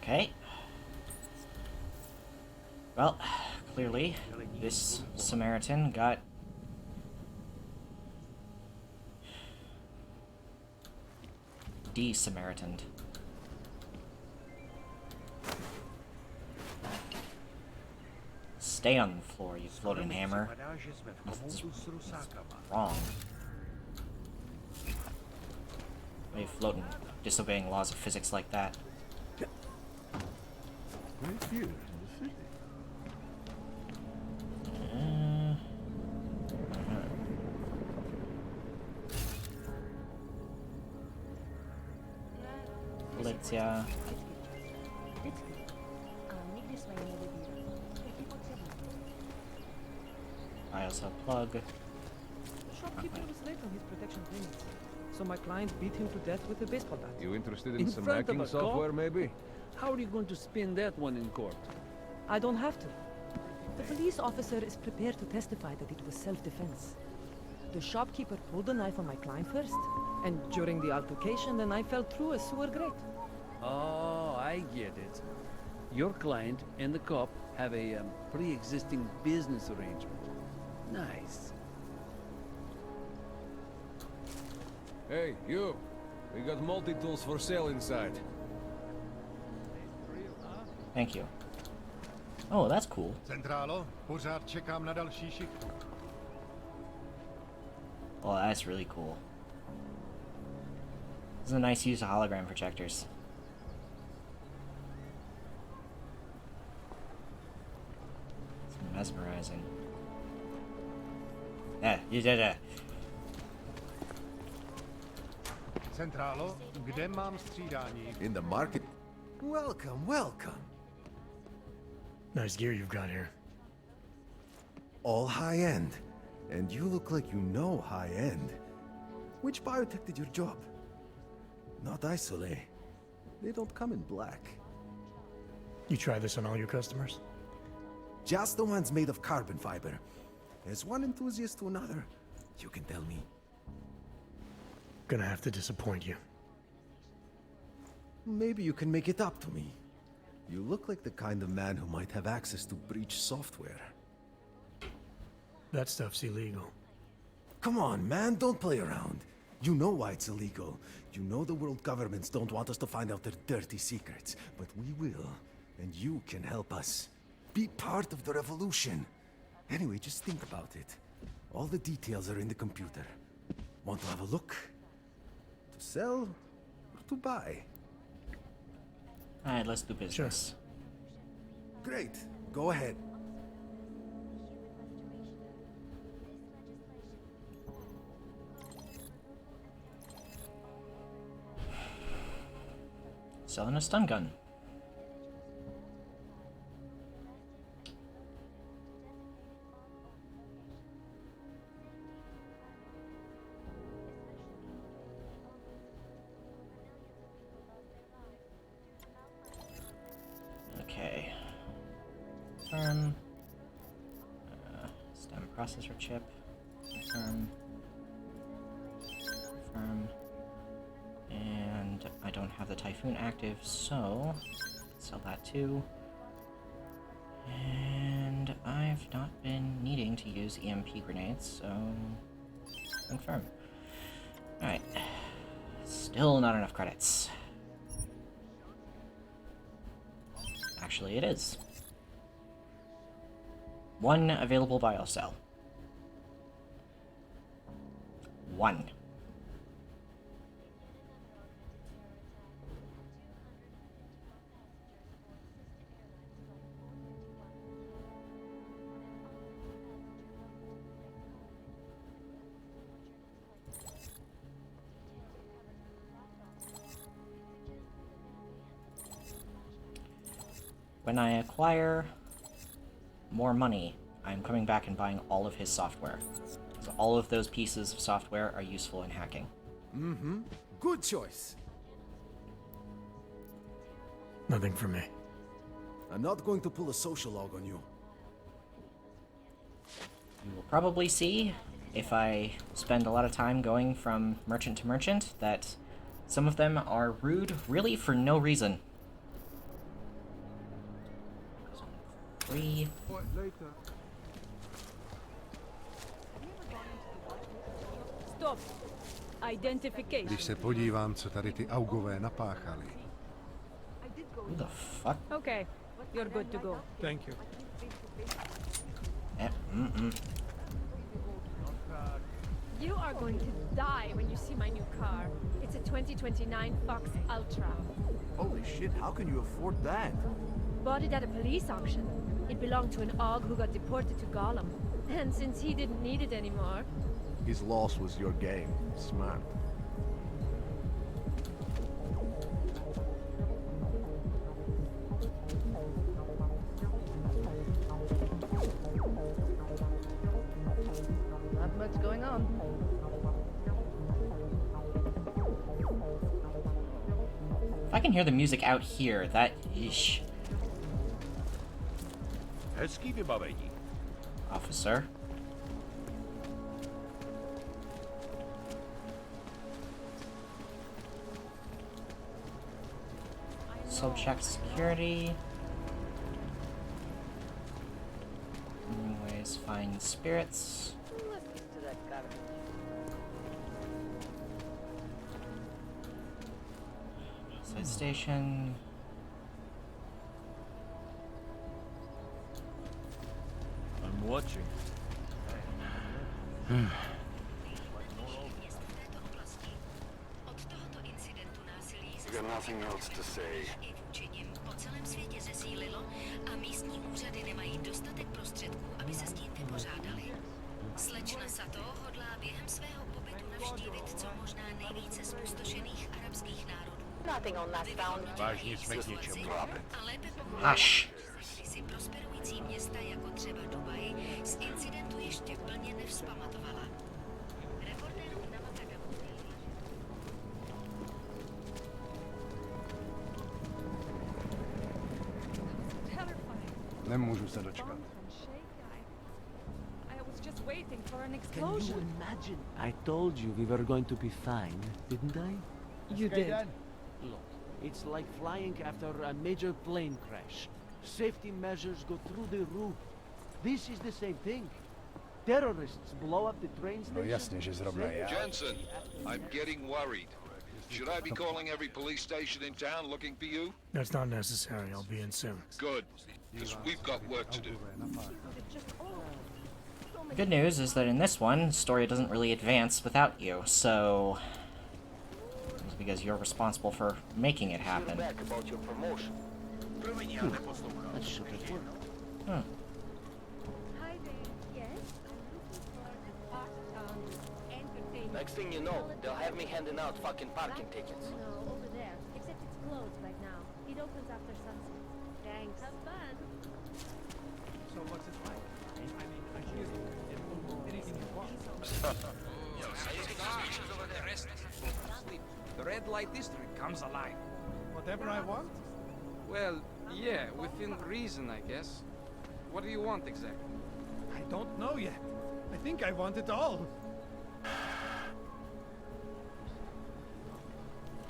Speaker 1: Okay. Well, clearly, this Samaritan got... de-Samaritaned. Stay on the floor, you floating hammer. Nothing's wrong. Why are you floating, disobeying laws of physics like that?
Speaker 3: Right here in the city.
Speaker 1: Policja. I also plug.
Speaker 16: The shopkeeper was late on his protection payments, so my client beat him to death with a baseball bat.
Speaker 17: You interested in some
Speaker 16: front of
Speaker 17: hacking
Speaker 16: a
Speaker 17: software,
Speaker 16: cop?
Speaker 17: maybe?
Speaker 8: How are you going to spin that one in court?
Speaker 16: I don't have to. The police officer is prepared to testify that it was self-defense. The shopkeeper pulled the knife on my client first, and during the altercation, the knife fell through a sewer grate.
Speaker 8: Oh, I get it. Your client and the cop have a pre-existing business arrangement. Nice.
Speaker 17: Hey, you! We got multi-tools for sale inside.
Speaker 1: Thank you. Oh, that's cool.
Speaker 18: Centrálo, pořád čekám na další šichtu.
Speaker 1: Oh, that's really cool. This is a nice use of hologram projectors. It's mesmerizing. Yeah, you did it.
Speaker 18: Centrálo, kde mám střídání?
Speaker 19: In the market. Welcome, welcome.
Speaker 6: Nice gear you've got here.
Speaker 19: All high-end. And you look like you know high-end. Which biotech did your job? Not Isolate. They don't come in black.
Speaker 6: You try this on all your customers?
Speaker 19: Just the ones made of carbon fiber. As one enthusiast to another, you can tell me.
Speaker 6: Gonna have to disappoint you.
Speaker 19: Maybe you can make it up to me. You look like the kind of man who might have access to breach software.
Speaker 6: That stuff's illegal.
Speaker 19: Come on, man, don't play around. You know why it's illegal. You know the world governments don't want us to find out their dirty secrets. But we will, and you can help us. Be part of the revolution. Anyway, just think about it. All the details are in the computer. Want to have a look? To sell or to buy?
Speaker 1: Alright, let's do business.
Speaker 19: Sure. Great. Go ahead.
Speaker 1: Selling a stun gun. Okay. Confirm. STEM processor chip. Confirm. Confirm. And I don't have the Typhoon active, so sell that too. And I've not been needing to use EMP grenades, so confirm. Alright. Still not enough credits. Actually, it is. One available biocell. One. When I acquire more money, I'm coming back and buying all of his software. So all of those pieces of software are useful in hacking.
Speaker 19: Mm-hmm. Good choice.
Speaker 6: Nothing for me.
Speaker 19: I'm not going to pull a social log on you.
Speaker 1: You will probably see, if I spend a lot of time going from merchant to merchant, that some of them are rude really for no reason. Free.
Speaker 10: Stop. Identification.
Speaker 18: Když se podívám, co tady ty augové napáchali.
Speaker 1: Who the fuck?
Speaker 10: Okay, you're good to go.
Speaker 9: Thank you.
Speaker 15: You are going to die when you see my new car. It's a 2029 Fox Ultra.
Speaker 3: Holy shit, how can you afford that?
Speaker 15: Bought it at a police auction. It belonged to an Aug who got deported to Gollum. And since he didn't need it anymore...
Speaker 3: His loss was your gain. Smart.
Speaker 14: Not much going on.
Speaker 1: If I can hear the music out here, that... Yeesh.
Speaker 3: Hezký vybavení.
Speaker 1: Officer. Self-check security. Anyways, find spirits.
Speaker 14: Let's get to that garbage.
Speaker 1: Side station.
Speaker 4: I'm watching.
Speaker 5: You got nothing else to say.
Speaker 11: Po celém světě zesílilo a místní úřady nemají dostatek prostředků, aby se s tím vypořádali. Slečna Sato hodlá během svého pobytu navštívit co možná nejvíce zpustošených arabských národů.
Speaker 18: Vážně jsme k něčemu.
Speaker 11: A lépe
Speaker 1: Hush.
Speaker 11: si prosperující města jako třeba Dubaj z incidentu ještě plně nevzpamatovala. Reportérům na Makadamu.
Speaker 18: Nemůžu se dočkat.
Speaker 4: Can you imagine? I told you we were going to be fine, didn't I?
Speaker 16: You did.
Speaker 4: Look, it's like flying after a major plane crash. Safety measures go through the roof. This is the same thing. Terrorists blow up the train
Speaker 18: No
Speaker 4: station.
Speaker 18: jasně, že zrovna já.
Speaker 7: Jensen, I'm getting worried. Should I be calling every police station in town looking for you?
Speaker 6: That's not necessary. I'll be in soon.
Speaker 7: Good, because we've got work to do.
Speaker 1: The good news is that in this one, the story doesn't really advance without you, so... It's because you're responsible for making it happen.
Speaker 4: About your promotion. That should have worked.
Speaker 1: Hmm.
Speaker 15: Hi there. Yes?
Speaker 4: Next thing you know, they'll have me handing out fucking parking tickets.
Speaker 15: No, over there. Except it's closed right now. It opens after sunset. Thanks. Have fun.
Speaker 9: So what's it like? I mean, I hear anything you want.
Speaker 12: The red light district comes alive.
Speaker 9: Whatever I want?
Speaker 12: Well, yeah, within reason, I guess. What do you want exactly?
Speaker 9: I don't know yet. I think I want it all.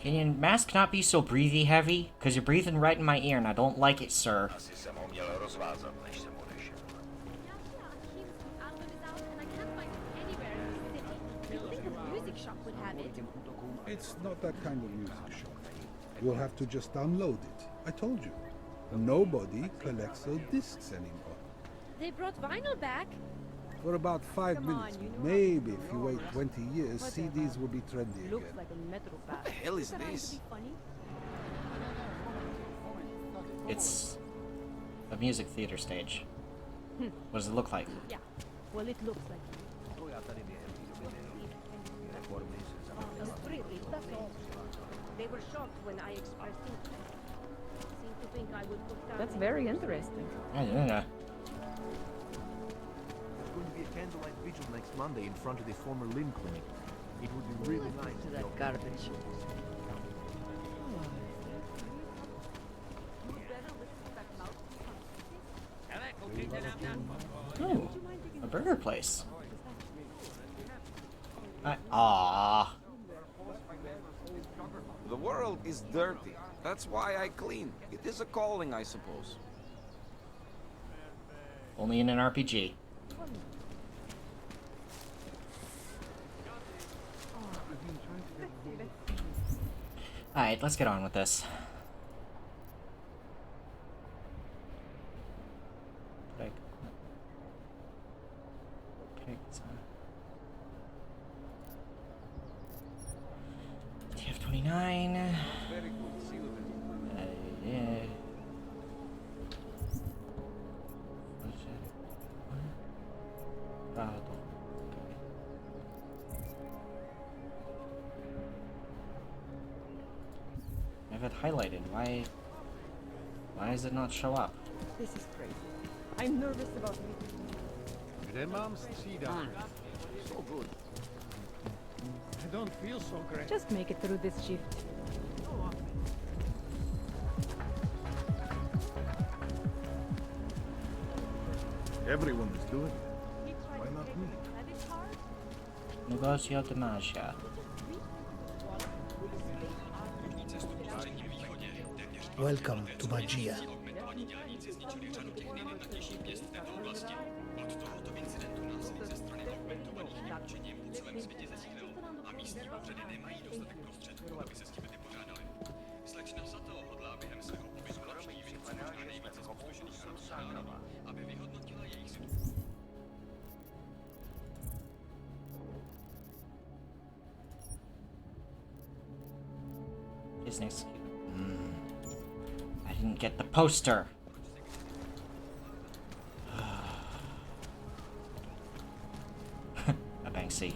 Speaker 1: Can your mask not be so breathy heavy? Because you're breathing right in my ear and I don't like it, sir.
Speaker 20: It's not that kind of music shop. You'll have to just download it. I told you. Nobody collects those discs anymore.
Speaker 15: They brought vinyl back.
Speaker 20: For about 5 minutes. Maybe if you wait 20 years, CDs will be trendy
Speaker 16: Looks
Speaker 20: again.
Speaker 16: like a metal
Speaker 12: What the hell is this?
Speaker 1: It's a music theater stage. What does it look like?
Speaker 16: Yeah. Well, it looks like
Speaker 10: They were shocked when I expressed interest. Seemed to think I would put down.
Speaker 16: That's very interesting.
Speaker 1: I don't know.
Speaker 21: There's going to be a candlelight vigil next Monday in front of the former Lynn clinic. It would be really nice
Speaker 14: To
Speaker 21: to
Speaker 14: that garbage.
Speaker 1: Oh, a burger place. Ah.
Speaker 12: The world is dirty. That's why I clean. It is a calling, I suppose.
Speaker 1: Only in an RPG. Alright, let's get on with this. Like, TF-29. Yeah. I have it highlighted. Why does it not show up?
Speaker 16: This is crazy. I'm nervous about it.
Speaker 18: Kde mám střídání?
Speaker 4: So good.
Speaker 9: I don't feel so great.
Speaker 16: Just make it through this shift.
Speaker 3: Everyone is doing it. Why not me?
Speaker 1: Negócio de magia.
Speaker 6: Welcome to Magia.
Speaker 22: Slečna Sato hodlá během svého pobytu navštívit co možná nejvíce zkušených Arabů, aby vyhodnotila jejich situaci.
Speaker 1: is next. I didn't get the poster. A Banksy.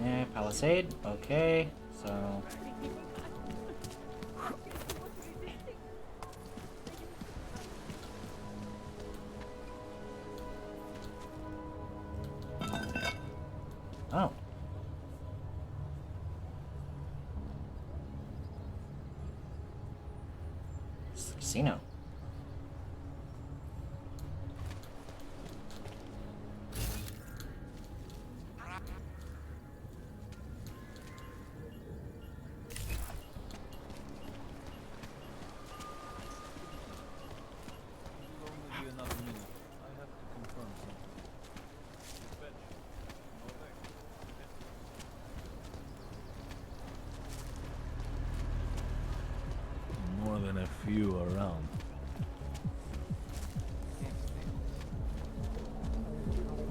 Speaker 1: Yeah, Palisade. Okay, so. Oh. It's the casino.
Speaker 2: More than a few around.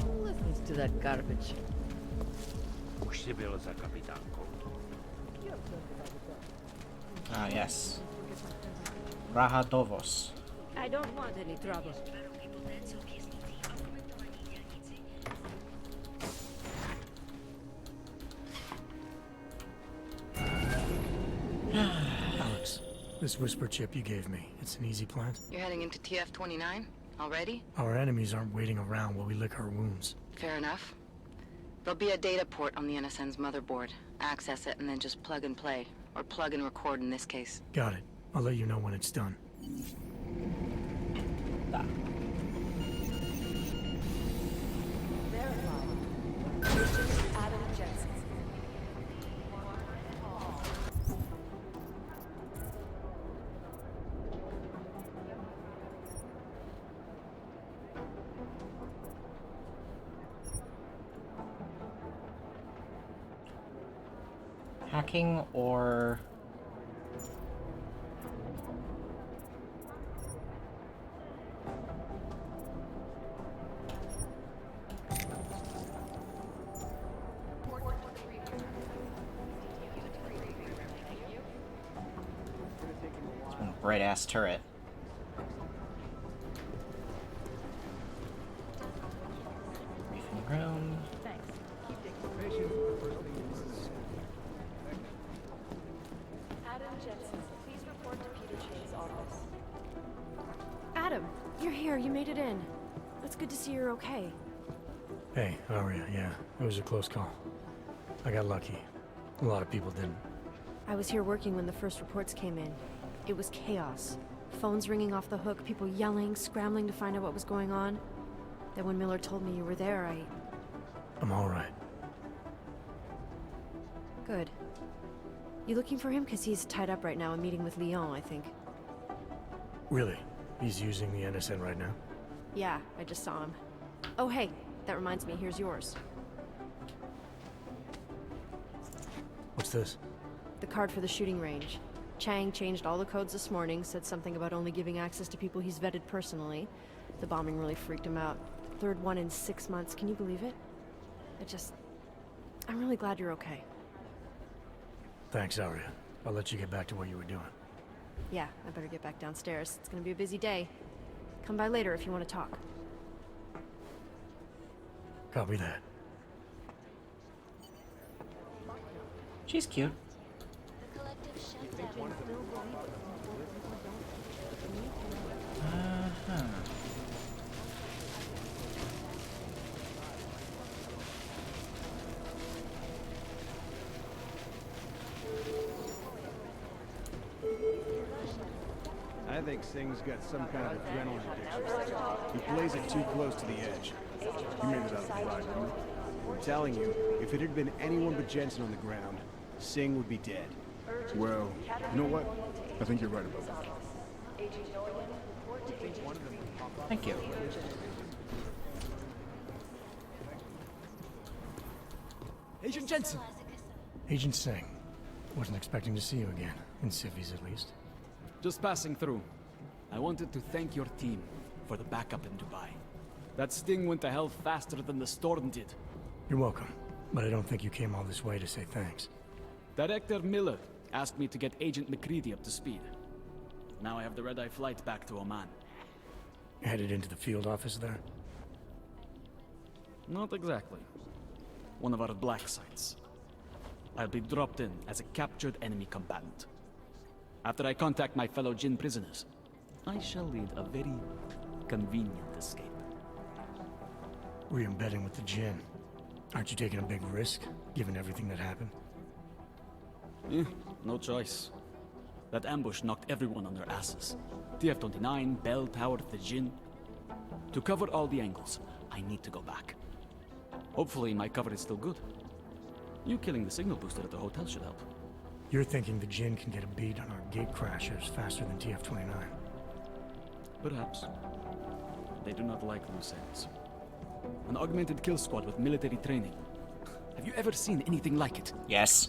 Speaker 14: Who listens to that garbage?
Speaker 18: Už si byl za kapitánkou.
Speaker 1: Ah, yes. Rahatovos.
Speaker 15: I don't want any trouble.
Speaker 6: Alex, this whisper chip you gave me, it's an easy plant?
Speaker 13: You're heading into TF-29 already?
Speaker 6: Our enemies aren't waiting around while we lick our wounds.
Speaker 13: Fair enough. There'll be a data port on the NSN's motherboard. Access it and then just plug and play. Or plug and record in this case.
Speaker 6: Got it. I'll let you know when it's done.
Speaker 23: Adam Jensen.
Speaker 1: Hacking or... bright ass turret. Briefing room.
Speaker 10: Thanks.
Speaker 23: Adam Jensen, please report to Peter Chain's office.
Speaker 15: Adam, you're here. You made it in. It's good to see you're okay.
Speaker 6: Hey, how are you? Yeah, it was a close call. I got lucky. A lot of people didn't.
Speaker 15: I was here working when the first reports came in. It was chaos. Phones ringing off the hook, people yelling, scrambling to find out what was going on. Then when Miller told me you were there,
Speaker 6: I'm all right.
Speaker 15: Good. You looking for him? Because he's tied up right now, and meeting with Leon, I think.
Speaker 6: Really? He's using the NSN right now?
Speaker 15: Yeah, I just saw him. Oh, hey, that reminds me, here's yours.
Speaker 6: What's this?
Speaker 15: The card for the shooting range. Chang changed all the codes this morning, said something about only giving access to people he's vetted personally. The bombing really freaked him out. Third one in 6 months, can you believe it? I'm really glad you're okay.
Speaker 6: Thanks, Arya. I'll let you get back to what you were doing.
Speaker 15: Yeah, I better get back downstairs. It's gonna be a busy day. Come by later if you want to talk.
Speaker 6: Copy that.
Speaker 1: She's cute.
Speaker 24: I think Singh's got some kind of adrenaline addiction. He plays it too close to the edge. You made it out of the ride, didn't you? I'm telling you, if it had been anyone but Jensen on the ground, Singh would be dead.
Speaker 3: Well, you know what? I think you're right about that.
Speaker 1: Thank you.
Speaker 25: Agent Jensen!
Speaker 6: Agent Singh. Wasn't expecting to see you again. In civvies, at least.
Speaker 25: Just passing through. I wanted to thank your team for the backup in Dubai. That sting went to hell faster than the storm did.
Speaker 6: You're welcome, but I don't think you came all this way to say thanks.
Speaker 25: Director Miller asked me to get Agent McCready up to speed. Now I have the red-eye flight back to Oman.
Speaker 6: Headed into the field office there?
Speaker 25: Not exactly. One of our black sites. I'll be dropped in as a captured enemy combatant. After I contact my fellow Jinn prisoners, I shall lead a very convenient escape.
Speaker 6: Re-embedding with the Jinn. Aren't you taking a big risk, given everything that happened?
Speaker 25: No choice. That ambush knocked everyone on their asses. TF-29, Bell Tower, the Jinn. To cover all the angles, I need to go back. Hopefully my cover is still good. You killing the signal booster at the hotel should help.
Speaker 6: You're thinking the Jinn can get a beat on our gate crashers faster than TF-29?
Speaker 25: Perhaps. They do not like loose ends. An augmented kill squad with military training. Have you ever seen anything like it?
Speaker 1: Yes.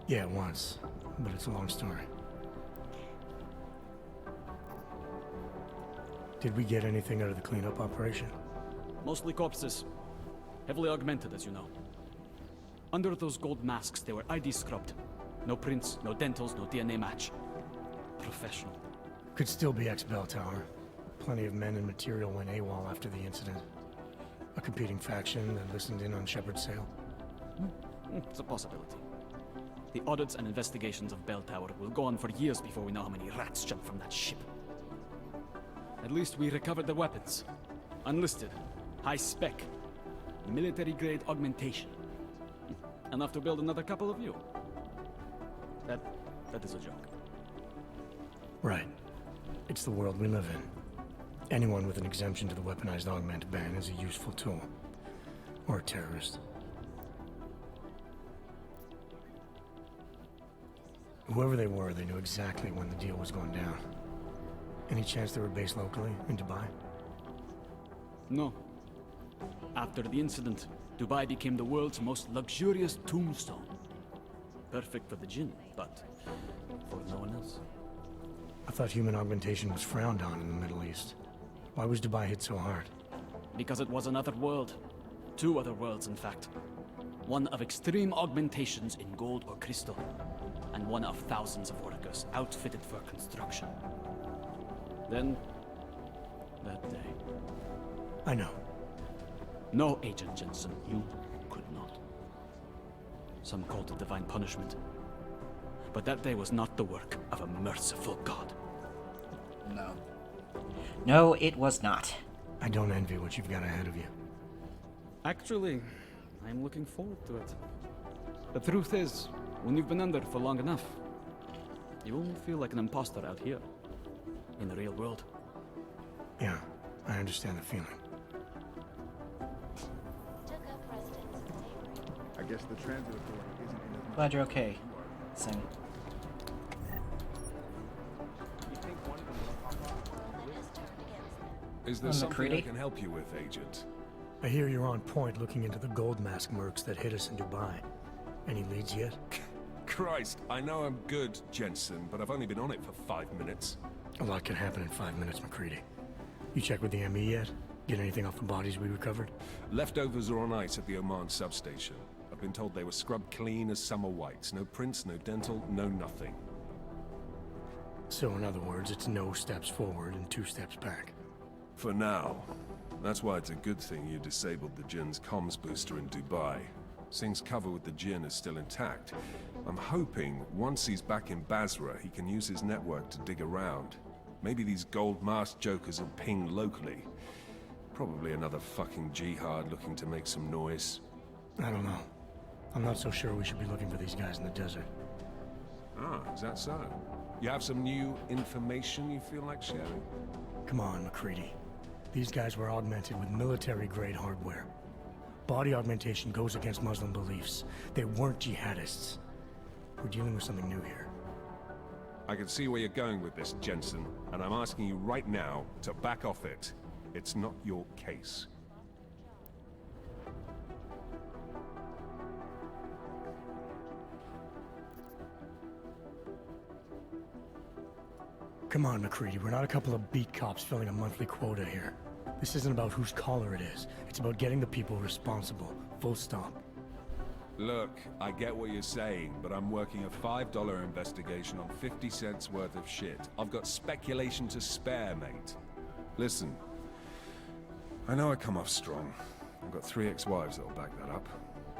Speaker 6: Yeah, once. But it's a long story. Did we get anything out of the cleanup operation?
Speaker 25: Mostly corpses. Heavily augmented, as you know. Under those gold masks, they were ID scrubbed. No prints, no dentals, no DNA match. Professional.
Speaker 6: Could still be ex-Bell Tower. Plenty of men and material went AWOL after the incident. A competing faction that listened in on Shepard's sale.
Speaker 25: It's a possibility. The audits and investigations of Bell Tower will go on for years before we know how many rats jumped from that ship. At least we recovered the weapons. Unlisted, high spec, military-grade augmentation. Enough to build another couple of you. That is a joke.
Speaker 6: Right. It's the world we live in. Anyone with an exemption to the weaponized augment ban is a useful tool. Or a terrorist. Whoever they were, they knew exactly when the deal was going down. Any chance they were based locally, in Dubai?
Speaker 25: No. After the incident, Dubai became the world's most luxurious tombstone. Perfect for the Jinn, but for no one else.
Speaker 6: I thought human augmentation was frowned on in the Middle East. Why was Dubai hit so hard?
Speaker 25: Because it was another world. Two other worlds, in fact. One of extreme augmentations in gold or crystal, and one of thousands of workers outfitted for construction. Then, that day.
Speaker 6: I know.
Speaker 25: No, Agent Jensen, you could not. Some called it divine punishment. But that day was not the work of a merciful God.
Speaker 1: No. No, it was not.
Speaker 6: I don't envy what you've got ahead of you.
Speaker 25: Actually, I'm looking forward to it. The truth is, when you've been under for long enough, you won't feel like an imposter out here, in the real world.
Speaker 6: Yeah, I understand the feeling.
Speaker 3: I guess the transit authority isn't in as much.
Speaker 1: Glad you're okay, Sim.
Speaker 5: Is there something I can help you with, Agent?
Speaker 6: I hear you're on point looking into the gold mask mercs that hit us in Dubai. Any leads yet?
Speaker 5: Christ, I know I'm good, Jensen, but I've only been on it for 5 minutes.
Speaker 6: A lot can happen in 5 minutes, McCready. You check with the ME yet? Get anything off the bodies we recovered?
Speaker 5: Leftovers are on ice at the Oman substation. I've been told they were scrubbed clean as summer whites. No prints, no dental, no nothing.
Speaker 6: So in other words, it's no steps forward and 2 steps back.
Speaker 5: For now. That's why it's a good thing you disabled the Jinn's comms booster in Dubai. Singh's cover with the Jinn is still intact. I'm hoping once he's back in Basra, he can use his network to dig around. Maybe these gold masked jokers will ping locally. Probably another fucking jihad looking to make some noise.
Speaker 6: I don't know. I'm not so sure we should be looking for these guys in the desert.
Speaker 5: Ah, is that so? You have some new information you feel like sharing?
Speaker 6: Come on, McCready. These guys were augmented with military-grade hardware. Body augmentation goes against Muslim beliefs. They weren't jihadists. We're dealing with something new here.
Speaker 5: I can see where you're going with this, Jensen, and I'm asking you right now to back off it. It's not your case.
Speaker 6: Come on, McCready. We're not a couple of beat cops filling a monthly quota here. This isn't about whose collar it is. It's about getting the people responsible. Full stop.
Speaker 5: Look, I get what you're saying, but I'm working a $5 investigation on 50 cents worth of shit. I've got speculation to spare, mate. Listen, I know I come off strong. I've got 3 ex-wives that'll back that up.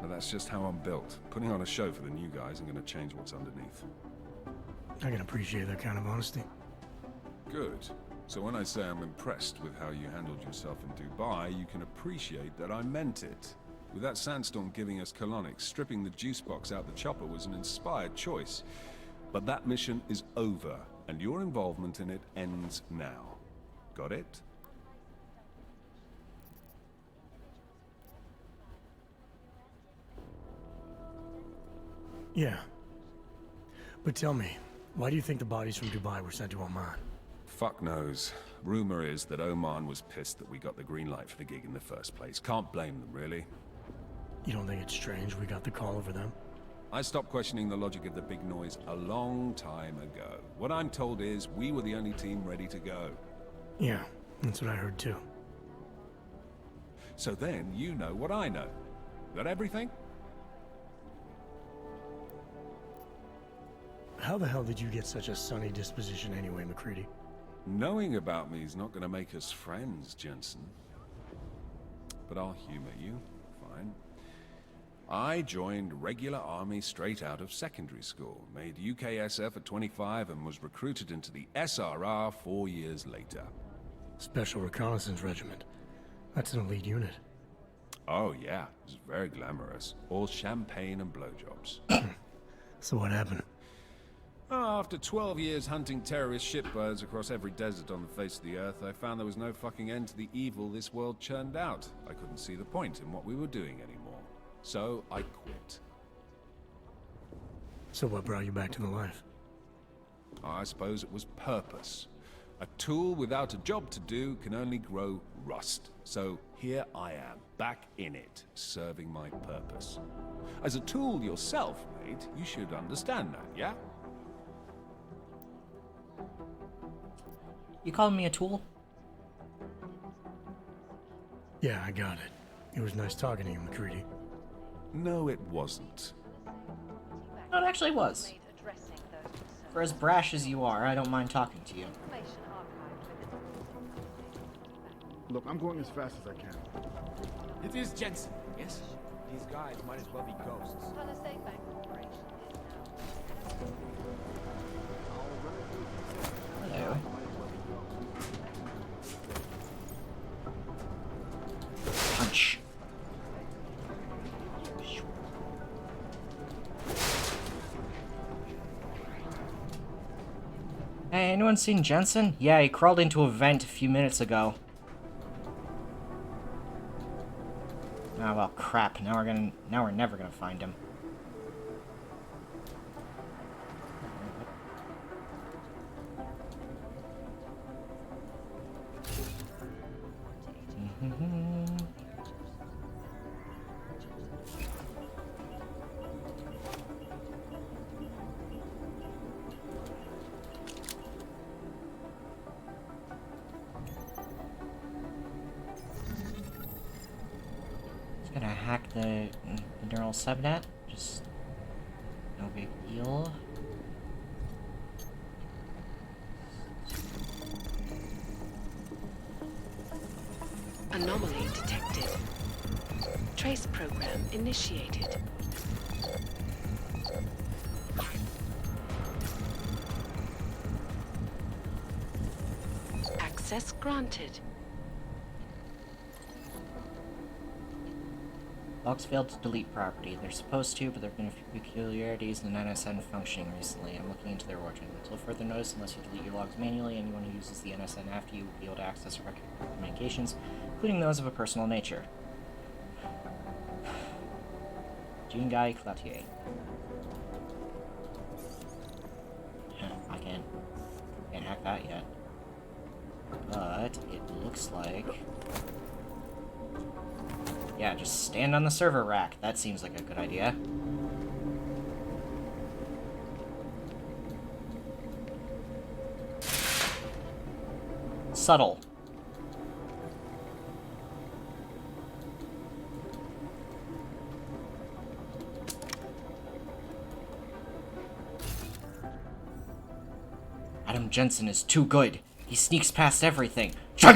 Speaker 5: But that's just how I'm built. Putting on a show for the new guys ain't gonna change what's underneath.
Speaker 6: I can appreciate that kind of honesty.
Speaker 5: Good. So when I say I'm impressed with how you handled yourself in Dubai, you can appreciate that I meant it. With that sandstorm giving us colonics, stripping the juice box out the chopper was an inspired choice. But that mission is over, and your involvement in it ends now. Got it?
Speaker 6: Yeah. But tell me, why do you think the bodies from Dubai were sent to Oman?
Speaker 5: Fuck knows. Rumor is that Oman was pissed that we got the green light for the gig in the first place. Can't blame them, really.
Speaker 6: You don't think it's strange we got the call over them?
Speaker 5: I stopped questioning the logic of the big noise a long time ago. What I'm told is we were the only team ready to go.
Speaker 6: Yeah, that's what I heard too.
Speaker 5: So then you know what I know. That everything?
Speaker 6: How the hell did you get such a sunny disposition anyway, McCready?
Speaker 5: Knowing about me is not going to make us friends, Jensen. But I'll humor you. Fine. I joined regular army straight out of secondary school, made UKSF at 25 and was recruited into the SRR 4 years later.
Speaker 6: Special Reconnaissance Regiment. That's an elite unit.
Speaker 5: Oh yeah, it was very glamorous. All champagne and blowjobs.
Speaker 6: So what happened?
Speaker 5: After 12 years hunting terrorist shitbirds across every desert on the face of the earth, I found there was no fucking end to the evil this world churned out. I couldn't see the point in what we were doing anymore. So I quit.
Speaker 6: So what brought you back to the life?
Speaker 5: I suppose it was purpose. A tool without a job to do can only grow rust. So here I am, back in it, serving my purpose. As a tool yourself, mate, you should understand that, yeah?
Speaker 1: You calling me a tool?
Speaker 6: Yeah, I got it. It was nice talking to you, McCready.
Speaker 5: No, it wasn't.
Speaker 1: No, it actually was. For as brash as you are, I don't mind talking to you.
Speaker 3: Look, I'm going as fast as I can.
Speaker 21: It is Jensen, yes? These guys might as well be ghosts.
Speaker 1: Hello. Punch. Hey, anyone seen Jensen? Yeah, he crawled into a vent a few minutes ago. Ah, well, crap. Now we're never gonna find him. Gonna hack the neural subnet. Just no big deal.
Speaker 13: Anomaly detected. Trace program initiated. Access granted.
Speaker 1: Logs failed to delete property. They're supposed to, but there have been a few peculiarities in NSN functioning recently. I'm looking into their origin. Until further notice, unless you delete your logs manually, anyone who uses the NSN after you will be able to access record communications, including those of a personal nature. Jean Guy Cloutier. I can't hack that yet. But it looks like... yeah, just stand on the server rack. That seems like a good idea. Subtle. Jensen is too good. He sneaks past everything. Oh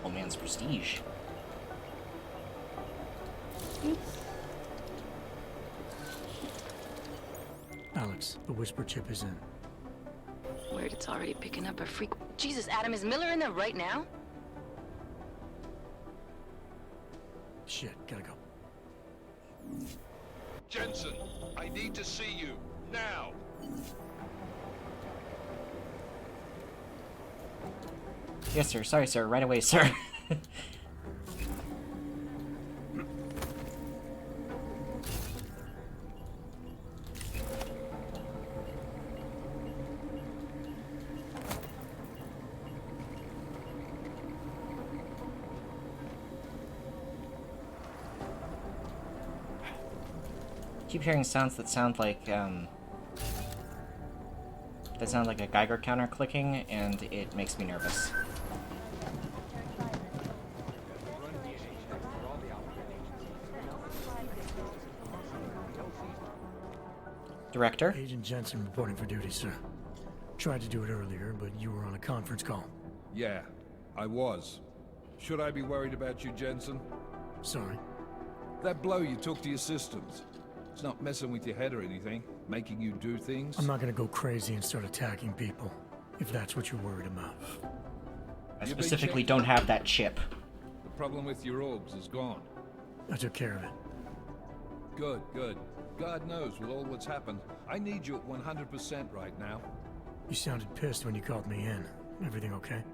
Speaker 1: man's prestige.
Speaker 6: Alex, the whisper chip is in.
Speaker 13: Weird, it's already picking up a freak. Jesus, Adam, is Miller in there right now?
Speaker 6: Shit, gotta go.
Speaker 7: Jensen, I need to see you, now!
Speaker 1: Yes, sir. Sorry, sir. Right away, sir. Keep hearing sounds that sound like a Geiger counter clicking, and it makes me nervous. Director?
Speaker 6: Agent Jensen reporting for duty, sir. Tried to do it earlier, but you were on a conference call.
Speaker 7: Yeah, I was. Should I be worried about you, Jensen?
Speaker 6: Sorry.
Speaker 7: That blow you took to your systems. It's not messing with your head or anything, making you do things.
Speaker 6: I'm not gonna go crazy and start attacking people, if that's what you're worried about.
Speaker 1: I specifically don't have that chip.
Speaker 7: The problem with your orbs is gone.
Speaker 6: I took care of it.
Speaker 7: Good, good. God knows, with all that's happened, I need you at 100% right now.
Speaker 6: You sounded pissed when you called me in. Everything okay?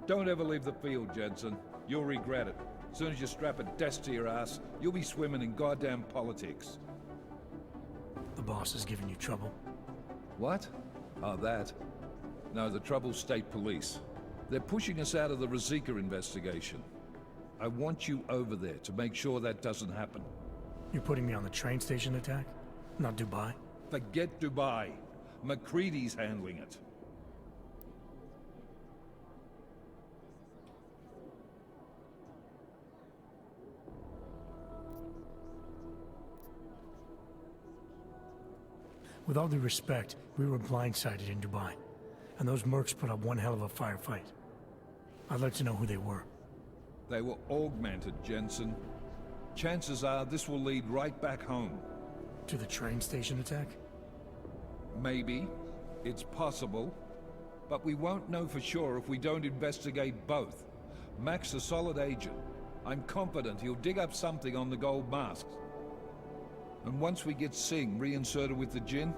Speaker 7: Don't ever leave the field, Jensen. You'll regret it. As soon as you strap a desk to your ass, you'll be swimming in goddamn politics.
Speaker 6: The boss is giving you trouble?
Speaker 7: What? Oh, that? No, the trouble's state police. They're pushing us out of the Rosika investigation. I want you over there to make sure that doesn't happen.
Speaker 6: You're putting me on the train station attack? Not Dubai?
Speaker 7: Forget Dubai. McCready's handling it.
Speaker 6: With all due respect, we were blindsided in Dubai, and those mercs put up one hell of a firefight. I'd like to know who they were.
Speaker 7: They were augmented, Jensen. Chances are this will lead right back home.
Speaker 6: To the train station attack?
Speaker 7: Maybe. It's possible. But we won't know for sure if we don't investigate both. Mac's a solid agent. I'm confident he'll dig up something on the gold masks. And once we get Singh reinserted with the Jinn,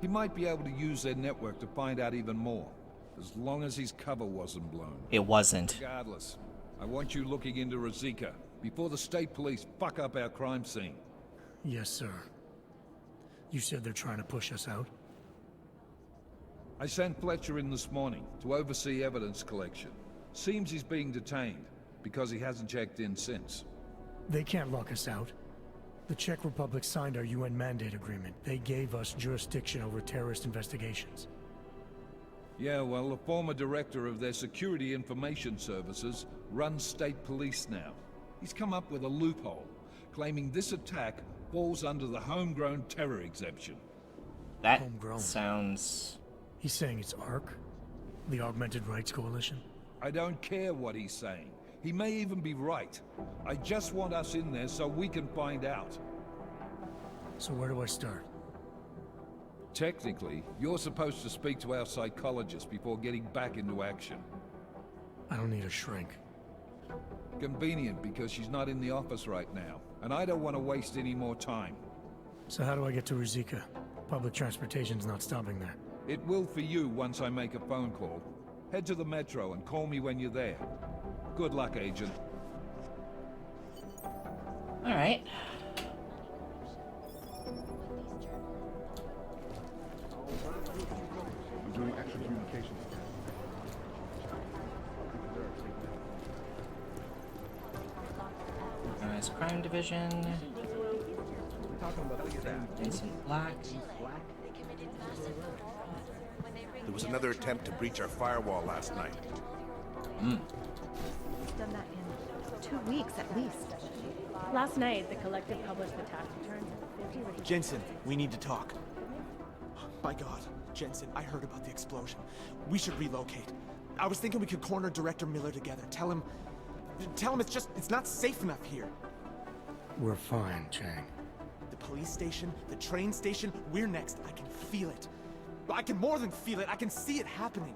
Speaker 7: he might be able to use their network to find out even more. As long as his cover wasn't blown.
Speaker 1: It wasn't.
Speaker 7: Regardless, I want you looking into Rosika before the state police fuck up our crime scene.
Speaker 6: Yes, sir. You said they're trying to push us out?
Speaker 7: I sent Fletcher in this morning to oversee evidence collection. Seems he's being detained because he hasn't checked in since.
Speaker 6: They can't lock us out. The Czech Republic signed our UN mandate agreement. They gave us jurisdiction over terrorist investigations.
Speaker 7: Yeah, well, the former director of their security information services runs state police now. He's come up with a loophole, claiming this attack falls under the homegrown terror exemption.
Speaker 1: That
Speaker 6: homegrown
Speaker 1: sounds...
Speaker 6: He's saying it's ARC? The Augmented Rights Coalition?
Speaker 7: I don't care what he's saying. He may even be right. I just want us in there so we can find out.
Speaker 6: So where do I start?
Speaker 7: Technically, you're supposed to speak to our psychologist before getting back into action.
Speaker 6: I don't need a shrink.
Speaker 7: Convenient, because she's not in the office right now, and I don't want to waste any more time.
Speaker 6: So how do I get to Rosika? Public transportation's not stopping there.
Speaker 7: It will for you once I make a phone call. Head to the metro and call me when you're there. Good luck, Agent.
Speaker 1: Alright.
Speaker 20: I'm doing extra communications.
Speaker 1: Organized Crime Division. Vincent Black.
Speaker 8: There was another attempt to breach our firewall last night.
Speaker 4: 2 weeks at least. Last night, the Collective published the tax returns and 50 ready.
Speaker 21: Jensen, we need to talk. My God, Jensen, I heard about the explosion. We should relocate. I was thinking we could corner Director Miller together. Tell him it's not safe enough here.
Speaker 6: We're fine, Chang.
Speaker 21: The police station, the train station, we're next. I can feel it. I can more than feel it. I can see it happening.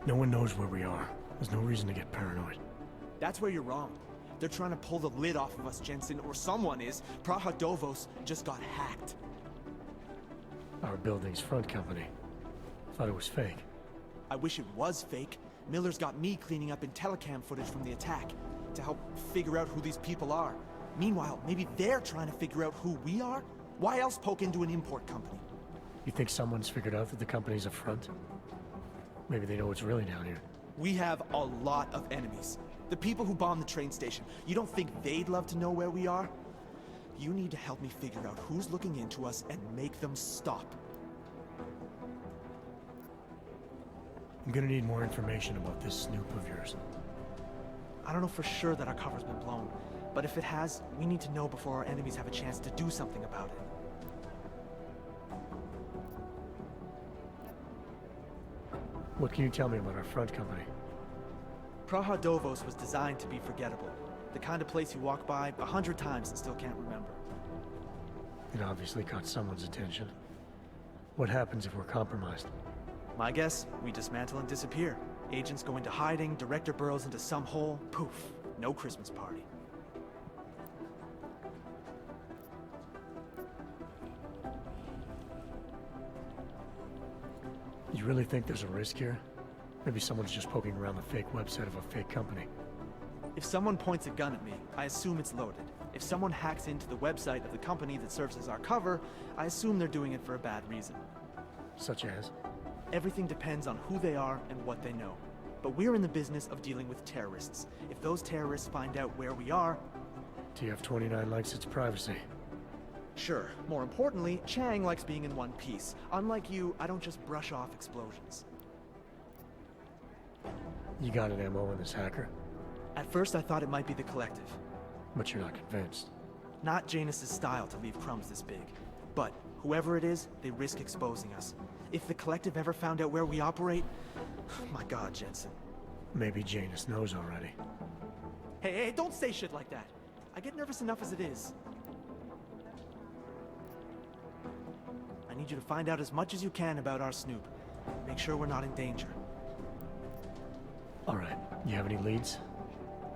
Speaker 6: No one knows where we are. There's no reason to get paranoid.
Speaker 21: That's where you're wrong. They're trying to pull the lid off of us, Jensen, or someone is. Praha Dovos just got hacked.
Speaker 6: Our building's front company. Thought it was fake.
Speaker 21: I wish it was fake. Miller's got me cleaning up IntelliCam footage from the attack to help figure out who these people are. Meanwhile, maybe they're trying to figure out who we are? Why else poke into an import company?
Speaker 6: You think someone's figured out that the company's a front? Maybe they know what's really down here.
Speaker 21: We have a lot of enemies. The people who bombed the train station. You don't think they'd love to know where we are? You need to help me figure out who's looking into us and make them stop.
Speaker 6: I'm gonna need more information about this snoop of yours.
Speaker 21: I don't know for sure that our cover's been blown, but if it has, we need to know before our enemies have a chance to do something about it.
Speaker 6: What can you tell me about our front company?
Speaker 21: Praha Dovos was designed to be forgettable. The kind of place you walk by 100 times and still can't remember.
Speaker 6: It obviously caught someone's attention. What happens if we're compromised?
Speaker 21: My guess, we dismantle and disappear. Agents go into hiding, Director burrows into some hole, poof, no Christmas party.
Speaker 6: You really think there's a risk here? Maybe someone's just poking around the fake website of a fake company.
Speaker 21: If someone points a gun at me, I assume it's loaded. If someone hacks into the website of the company that serves as our cover, I assume they're doing it for a bad reason.
Speaker 6: Such as?
Speaker 21: Everything depends on who they are and what they know. But we're in the business of dealing with terrorists. If those terrorists find out where we are...
Speaker 6: TF-29 likes its privacy.
Speaker 21: Sure. More importantly, Chang likes being in one piece. Unlike you, I don't just brush off explosions.
Speaker 6: You got an MO in this hacker?
Speaker 21: At first I thought it might be the Collective.
Speaker 6: But you're not convinced?
Speaker 21: Not Janus's style to leave crumbs this big. But whoever it is, they risk exposing us. If the Collective ever found out where we operate... My God, Jensen.
Speaker 6: Maybe Janus knows already.
Speaker 21: Hey, don't say shit like that. I get nervous enough as it is. I need you to find out as much as you can about our snoop. Make sure we're not in danger.
Speaker 6: Alright, you have any leads?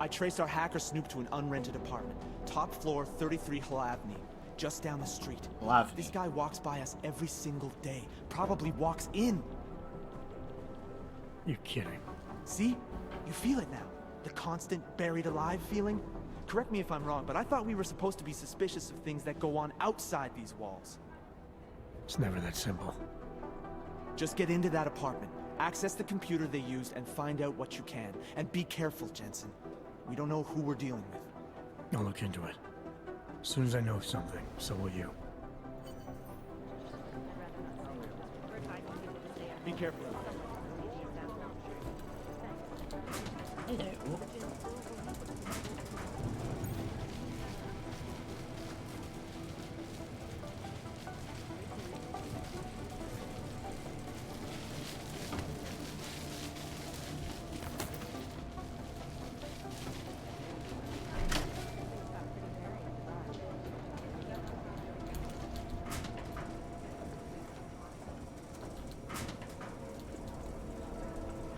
Speaker 21: I traced our hacker snoop to an unrented apartment. Top floor, 33 Hlavny. Just down the street.
Speaker 1: Hlavny.
Speaker 21: This guy walks by us every single day. Probably walks in.
Speaker 6: You're kidding.
Speaker 21: See? You feel it now. The constant buried alive feeling. Correct me if I'm wrong, but I thought we were supposed to be suspicious of things that go on outside these walls.
Speaker 6: It's never that simple.
Speaker 21: Just get into that apartment, access the computer they used, and find out what you can. And be careful, Jensen. We don't know who we're dealing with.
Speaker 6: I'll look into it. As soon as I know something, so will you.
Speaker 21: Be careful.
Speaker 1: Hello.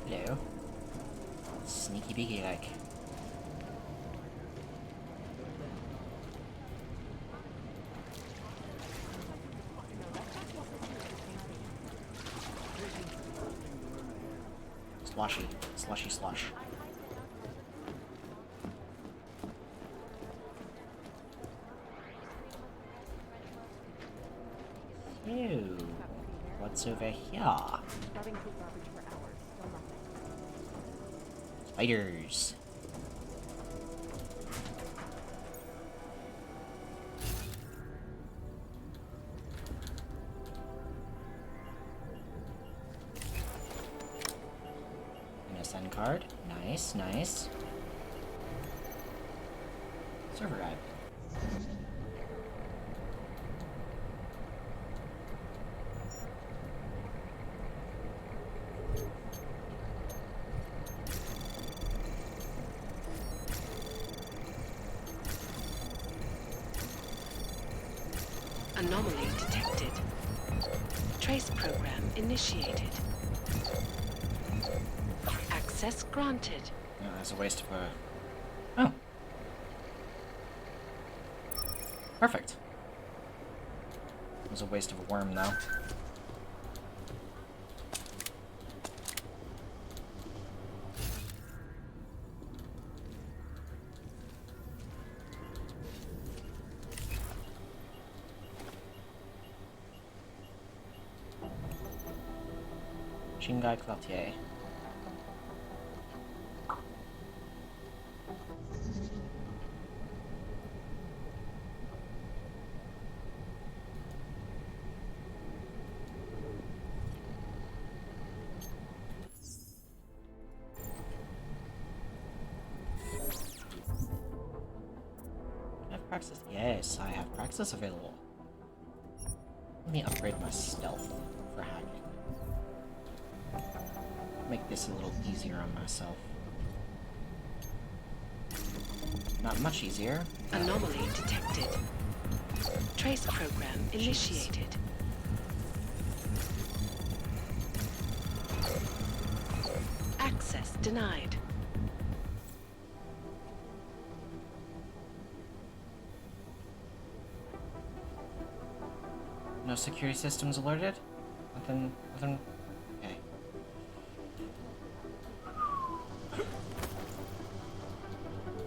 Speaker 1: Hello. Sneaky beaky like. Sloshy. Slushy slush. Ew. What's over here? Spiders. MSN card. Nice, nice. Server guide.
Speaker 23: Anomaly detected. Trace program initiated. Access granted.
Speaker 1: No, that's a waste of a... Oh. Perfect. It was a waste of a worm, though. Shingai Cloutier. I have Praxis. Yes, I have Praxis available. Let me upgrade my stealth for hacking. Make this a little easier on myself. Not much easier.
Speaker 23: Anomaly detected. Trace program initiated. Access denied.
Speaker 1: No security systems alerted? Nothing. Okay.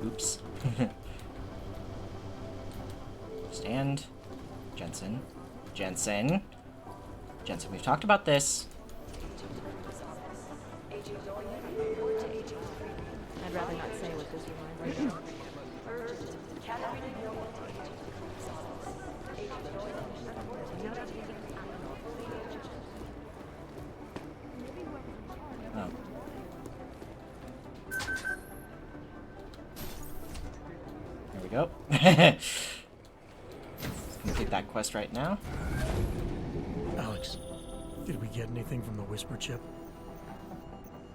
Speaker 1: Oops. Stand. Jensen. Jensen, we've talked about this.
Speaker 4: I'd rather not say what this reminds me of.
Speaker 1: Oh. There we go. Let's complete that quest right now.
Speaker 6: Alex, did we get anything from the Whisper chip?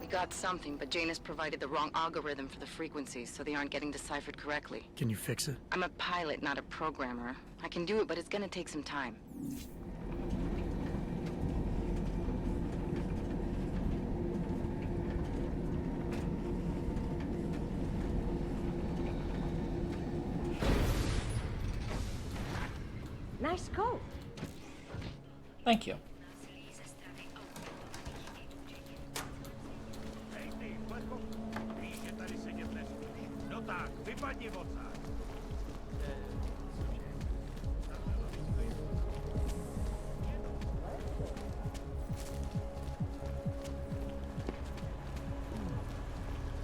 Speaker 13: We got something, but Janus provided the wrong algorithm for the frequencies, so they aren't getting deciphered correctly.
Speaker 6: Can you fix it?
Speaker 13: I'm a pilot, not a programmer. I can do it, but it's gonna take some time.
Speaker 4: Nice coat.
Speaker 1: Thank you.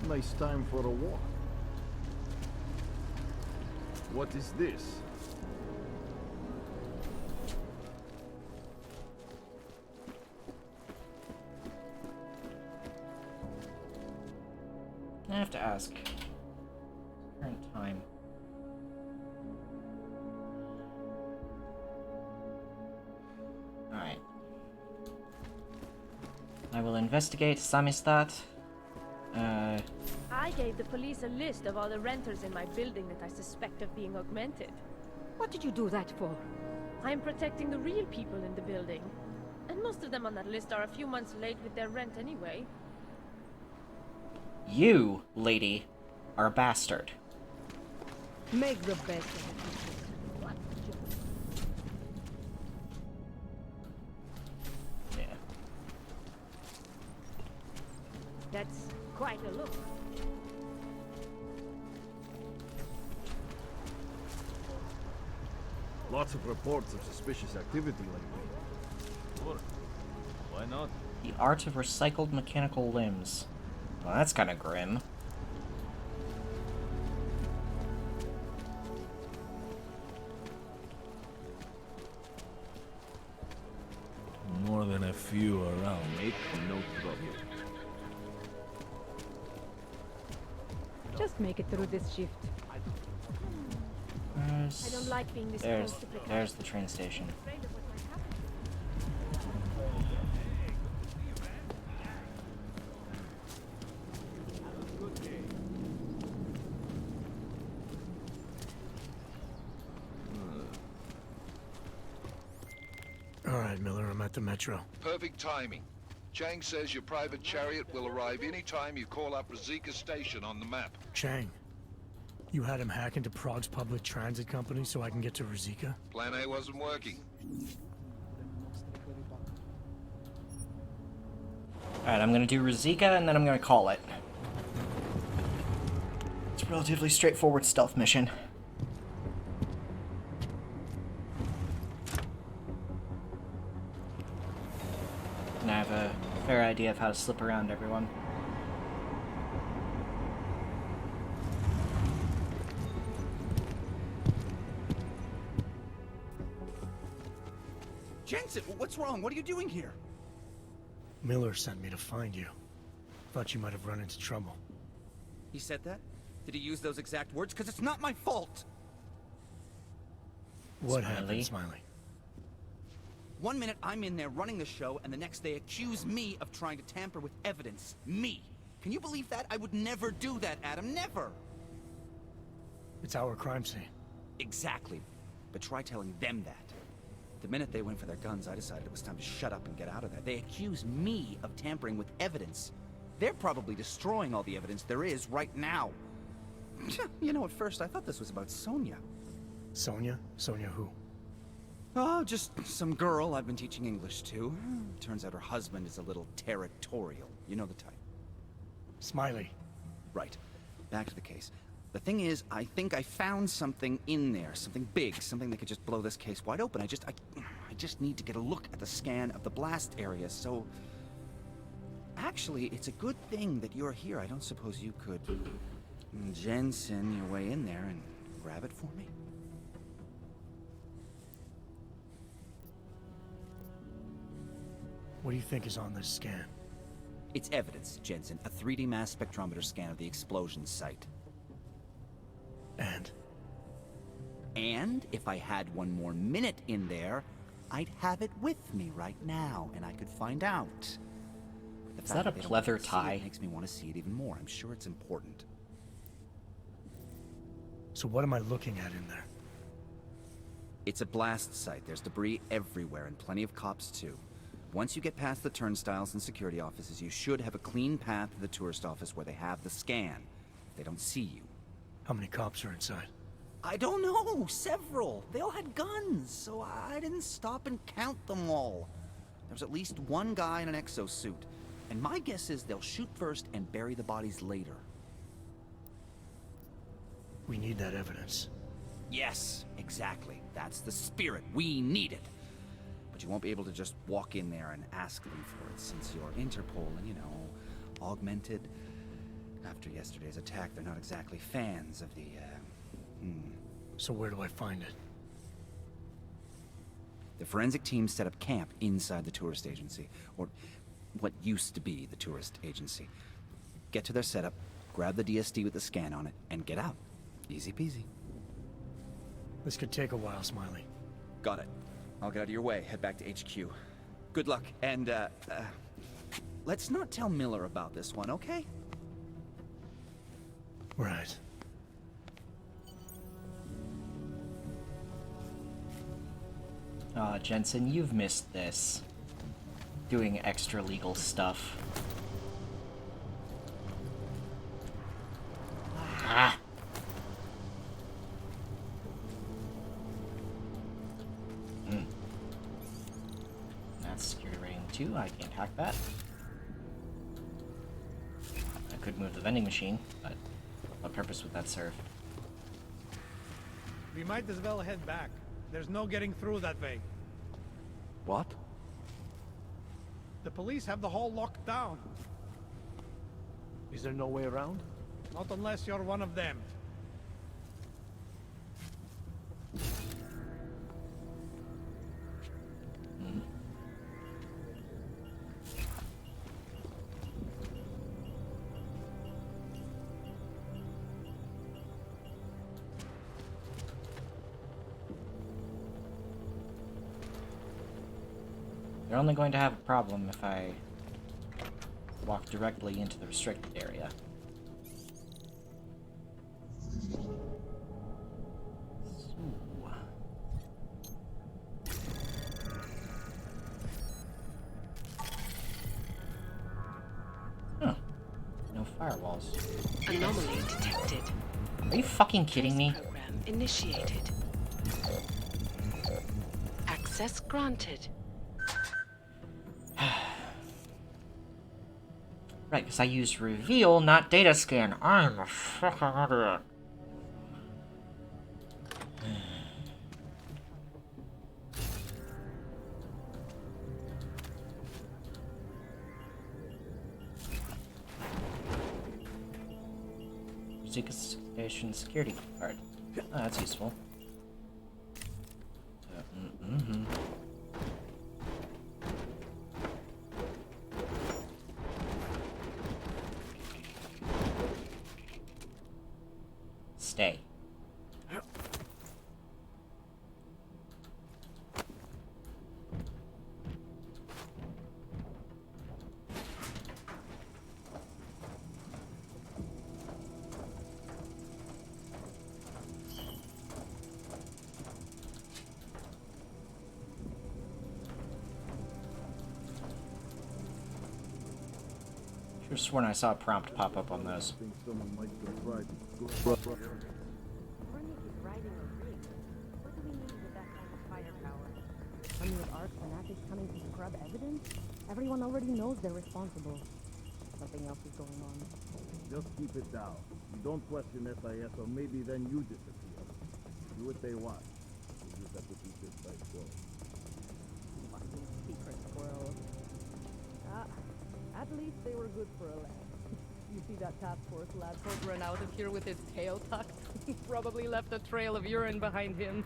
Speaker 3: Nice time for a walk. What is this?
Speaker 1: I have to ask. Current time. Alright. I will investigate Samizdat.
Speaker 4: I gave the police a list of all the renters in my building that I suspect of being augmented.
Speaker 14: What did you do that for?
Speaker 4: I'm protecting the real people in the building. And most of them on that list are a few months late with their rent anyway.
Speaker 1: You, lady, are a bastard.
Speaker 14: Make the best of it.
Speaker 1: Yeah.
Speaker 4: That's quite a look.
Speaker 3: Lots of reports of suspicious activity lately.
Speaker 2: Sure. Why not?
Speaker 1: The art of recycled mechanical limbs. Well, that's kind of grim.
Speaker 2: More than a few around.
Speaker 3: Make no trouble.
Speaker 16: Just make it through this shift.
Speaker 1: there's...
Speaker 23: I don't like being this
Speaker 1: there's,
Speaker 23: close to pick up.
Speaker 1: there's the train station.
Speaker 6: All right, Miller, I'm at the metro.
Speaker 7: Perfect timing. Chang says your private chariot will arrive any time you call up Rizika Station on the map.
Speaker 6: Chang, you had him hack into Prague's public transit company so I can get to Rizika?
Speaker 7: Plan A wasn't working.
Speaker 1: Alright, I'm gonna do Rizika, and then I'm gonna call it. It's a relatively straightforward stealth mission. And I have a fair idea of how to slip around everyone.
Speaker 9: Jensen, what's wrong? What are you doing here?
Speaker 6: Miller sent me to find you. Thought you might have run into trouble.
Speaker 9: He said that? Did he use those exact words? Because it's not my fault!
Speaker 6: What happened, Smiley?
Speaker 9: 1 minute I'm in there running the show, and the next they accuse me of trying to tamper with evidence. Me! Can you believe that? I would never do that, Adam. Never!
Speaker 6: It's our crime scene.
Speaker 9: Exactly. But try telling them that. The minute they went for their guns, I decided it was time to shut up and get out of there. They accuse me of tampering with evidence. They're probably destroying all the evidence there is right now. You know, at first I thought this was about Sonia.
Speaker 6: Sonia? Sonia who?
Speaker 9: Oh, just some girl I've been teaching English to. Turns out her husband is a little territorial. You know the type.
Speaker 6: Smiley.
Speaker 9: Right. Back to the case. The thing is, I think I found something in there. Something big. Something that could just blow this case wide open. I just need to get a look at the scan of the blast area, so... Actually, it's a good thing that you're here. I don't suppose you could... Jensen your way in there and grab it for me?
Speaker 6: What do you think is on this scan?
Speaker 9: It's evidence, Jensen. A 3D mass spectrometer scan of the explosion site. And if I had one more minute in there, I'd have it with me right now, and I could find out.
Speaker 1: Is that a pleather tie?
Speaker 9: It makes me want to see it even more. I'm sure it's important.
Speaker 6: So what am I looking at in there?
Speaker 9: It's a blast site. There's debris everywhere, and plenty of cops too. Once you get past the turnstiles and security offices, you should have a clean path to the tourist office where they have the scan. If they don't see you.
Speaker 6: How many cops are inside?
Speaker 9: I don't know. Several. They all had guns, so I didn't stop and count them all. There's at least one guy in an exosuit. And my guess is they'll shoot first and bury the bodies later.
Speaker 6: We need that evidence.
Speaker 9: Yes, exactly. That's the spirit. We need it. But you won't be able to just walk in there and ask them for it, since you're Interpol and, you know, augmented. After yesterday's attack, they're not exactly fans of the,
Speaker 6: So where do I find it?
Speaker 9: The forensic team set up camp inside the tourist agency, or what used to be the tourist agency. Get to their setup, grab the DSD with the scan on it, and get out. Easy peasy.
Speaker 6: This could take a while, Smiley.
Speaker 9: Got it. I'll get out of your way, head back to HQ. Good luck, and, let's not tell Miller about this one, okay?
Speaker 6: Right.
Speaker 1: Aw, Jensen, you've missed this. Doing extra legal stuff. Ah! That's security rating 2, I can't hack that. I could move the vending machine, but what purpose would that serve?
Speaker 11: We might as well head back. There's no getting through that way.
Speaker 9: What?
Speaker 11: The police have the hall locked down.
Speaker 2: Is there no way around?
Speaker 11: Not unless you're one of them.
Speaker 1: They're only going to have a problem if I walk directly into the restricted area. Huh. No firewalls.
Speaker 13: Anomaly detected.
Speaker 1: Are you fucking kidding me?
Speaker 13: Program initiated. Access granted.
Speaker 1: Right, because I used reveal, not data scan. I'm a fucking idiot. Station security card. Oh, that's useful. Stay. Should've sworn I saw a prompt pop up on those.
Speaker 3: I think someone might go right.
Speaker 10: Army of Ark fanatics coming to scrub evidence? Everyone already knows they're responsible. Something else is going on.
Speaker 3: Just keep it down. You don't question SIS, or maybe then you disappear. Do what they want. You just have to keep this place closed.
Speaker 10: Fucking secret squirrels. At least they were good for a laugh. You see that task force lad run out of here with his tail tucked? Probably left a trail of urine behind him.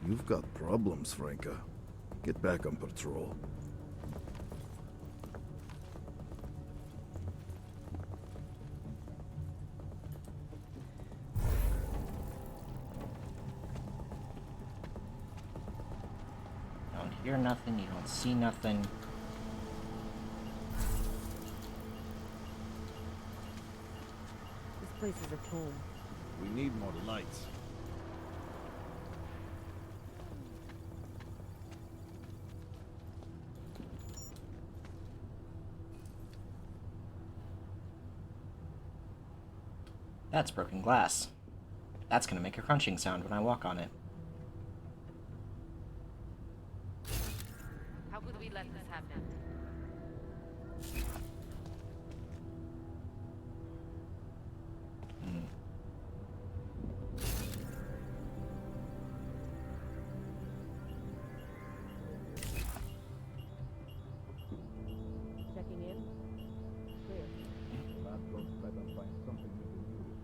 Speaker 3: You've got problems, Franca. Get back on patrol.
Speaker 1: You don't hear nothing, you don't see nothing.
Speaker 10: This place is a tomb.
Speaker 3: We need more lights.
Speaker 1: That's broken glass. That's gonna make a crunching sound when I walk on it.
Speaker 13: How could we let this happen?
Speaker 10: Checking in. Clear.
Speaker 3: Lab goes let them find something we can use.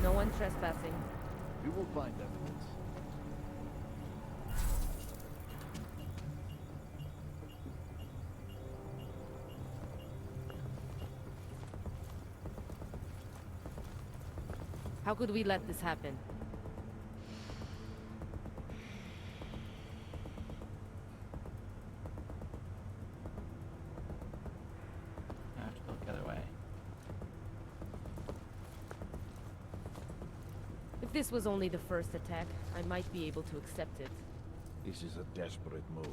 Speaker 10: No one trespassing.
Speaker 3: We will find evidence.
Speaker 10: How could we let this happen?
Speaker 1: I have to go the other way.
Speaker 10: If this was only the first attack, I might be able to accept it.
Speaker 3: This is a desperate move.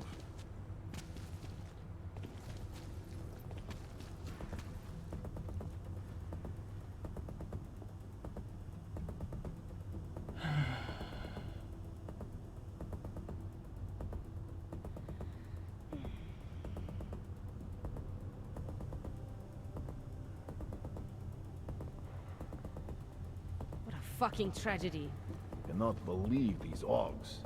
Speaker 10: What a fucking tragedy.
Speaker 3: Cannot believe these Augs.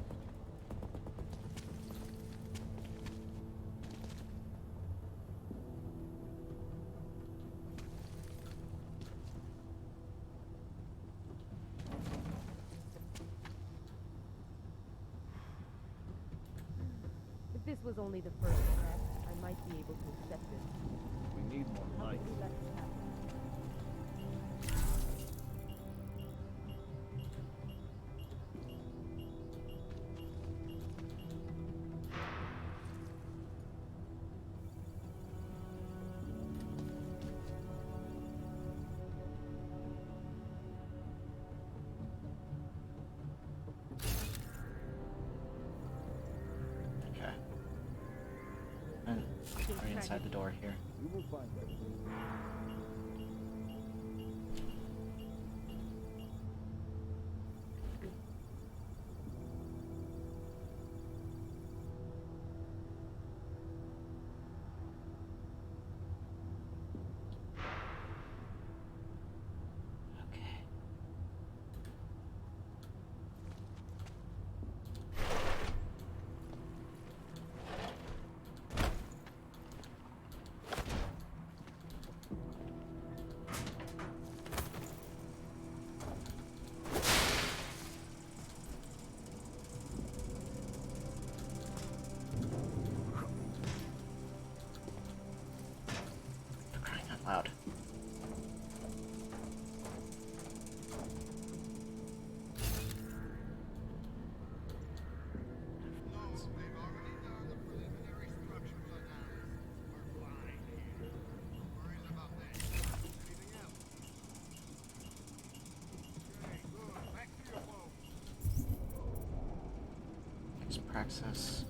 Speaker 10: this was only the first step, I might be able to accept it.
Speaker 24: We need more light.
Speaker 1: Okay. And right inside the door here.
Speaker 3: You will find that.
Speaker 1: Loud. Next praxis.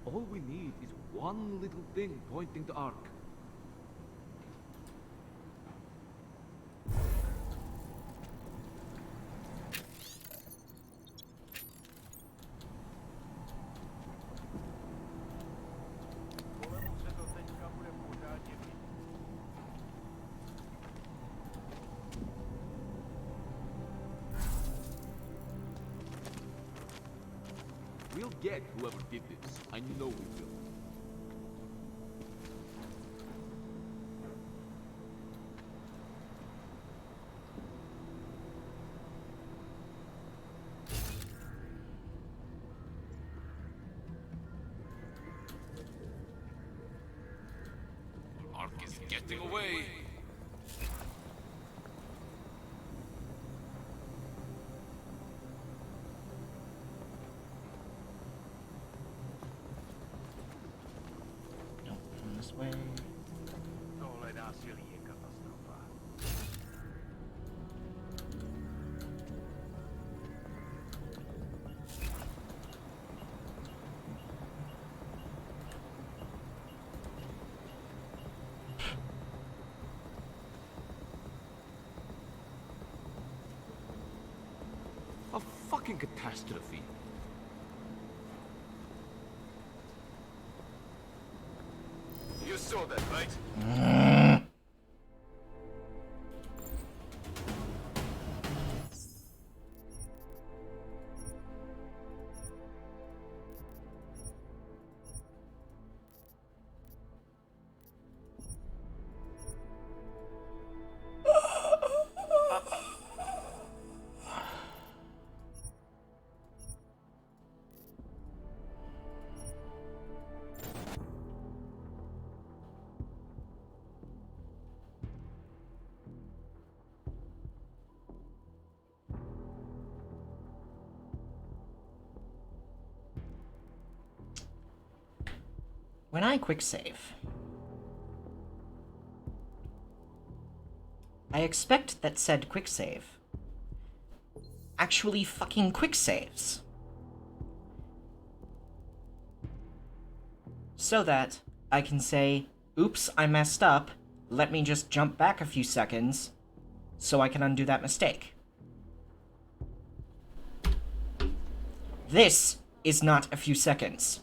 Speaker 12: All we need is one little thing pointing to Ark. We'll get whoever did this. I know we will.
Speaker 17: Ark is getting away.
Speaker 1: This way.
Speaker 12: A fucking catastrophe.
Speaker 17: You saw that, right?
Speaker 1: When I quick save, I expect that said quick save actually fucking quick saves. so that I can say, oops, I messed up, let me just jump back a few seconds so I can undo that mistake. This is not a few seconds.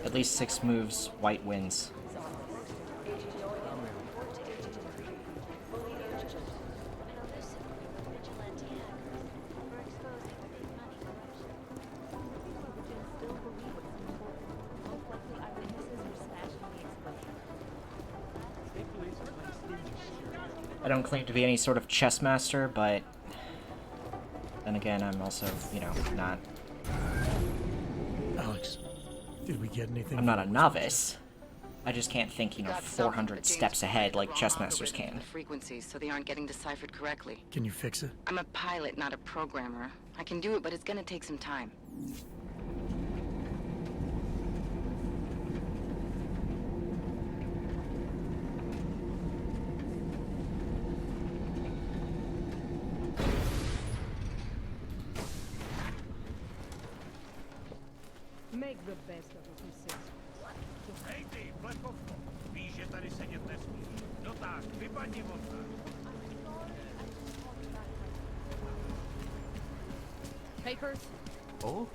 Speaker 1: At least 6 moves, White wins. I don't claim to be any sort of chess master, but then again, I'm also, you know, not...
Speaker 6: Alex, did we get anything?
Speaker 1: I'm not a novice. I just can't think, you know, 400 steps ahead like chess masters can.
Speaker 13: Frequencies, so they aren't getting deciphered correctly.
Speaker 6: Can you fix it?
Speaker 13: I'm a pilot, not a programmer. I can do it, but it's gonna take some time.
Speaker 10: Make the best of it, he says. Papers?
Speaker 24: Oh?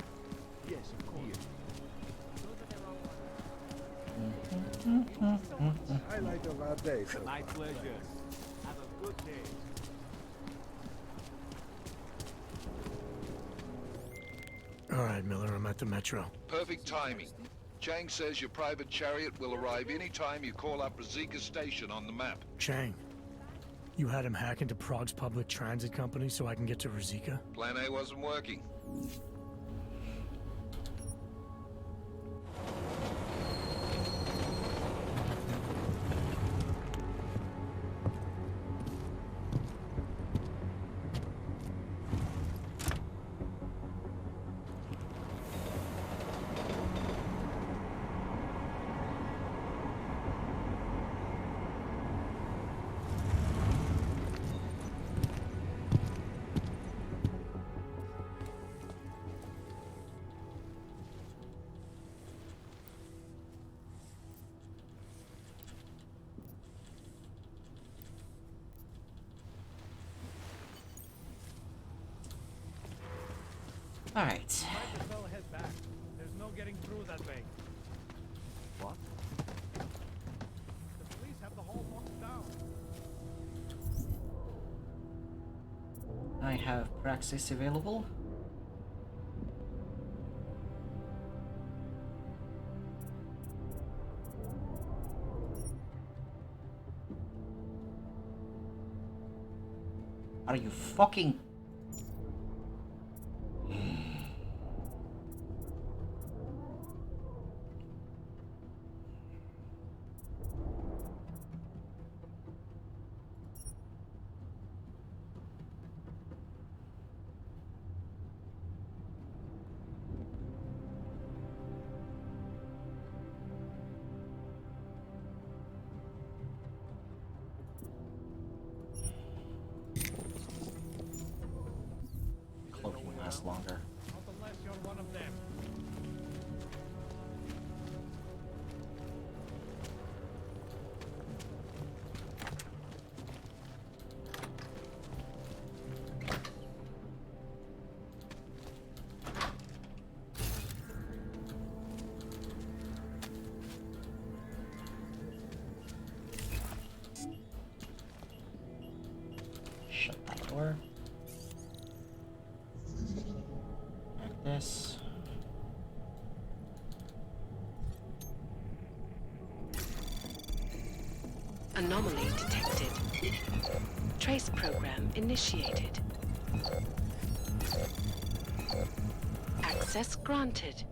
Speaker 24: Yes, of course.
Speaker 20: Highlight of our day. So
Speaker 12: My pleasure. Have a good day.
Speaker 6: All right, Miller, I'm at the Metro.
Speaker 7: Perfect timing. Chang says your private chariot will arrive any time you call up Rizika Station on the map.
Speaker 6: Chang, you had him hack into Prague's public transit company so I can get to Rizika?
Speaker 7: Plan A wasn't working.
Speaker 1: Alright.
Speaker 11: Might as well head back. There's no getting through that way.
Speaker 24: What?
Speaker 11: The police have the hall locked down.
Speaker 1: I have Praxis available. Are you fucking... Cloaking lasts longer.
Speaker 11: Not unless you're one of them.
Speaker 1: before. Like this.
Speaker 13: Anomaly detected. Trace program initiated. Access granted.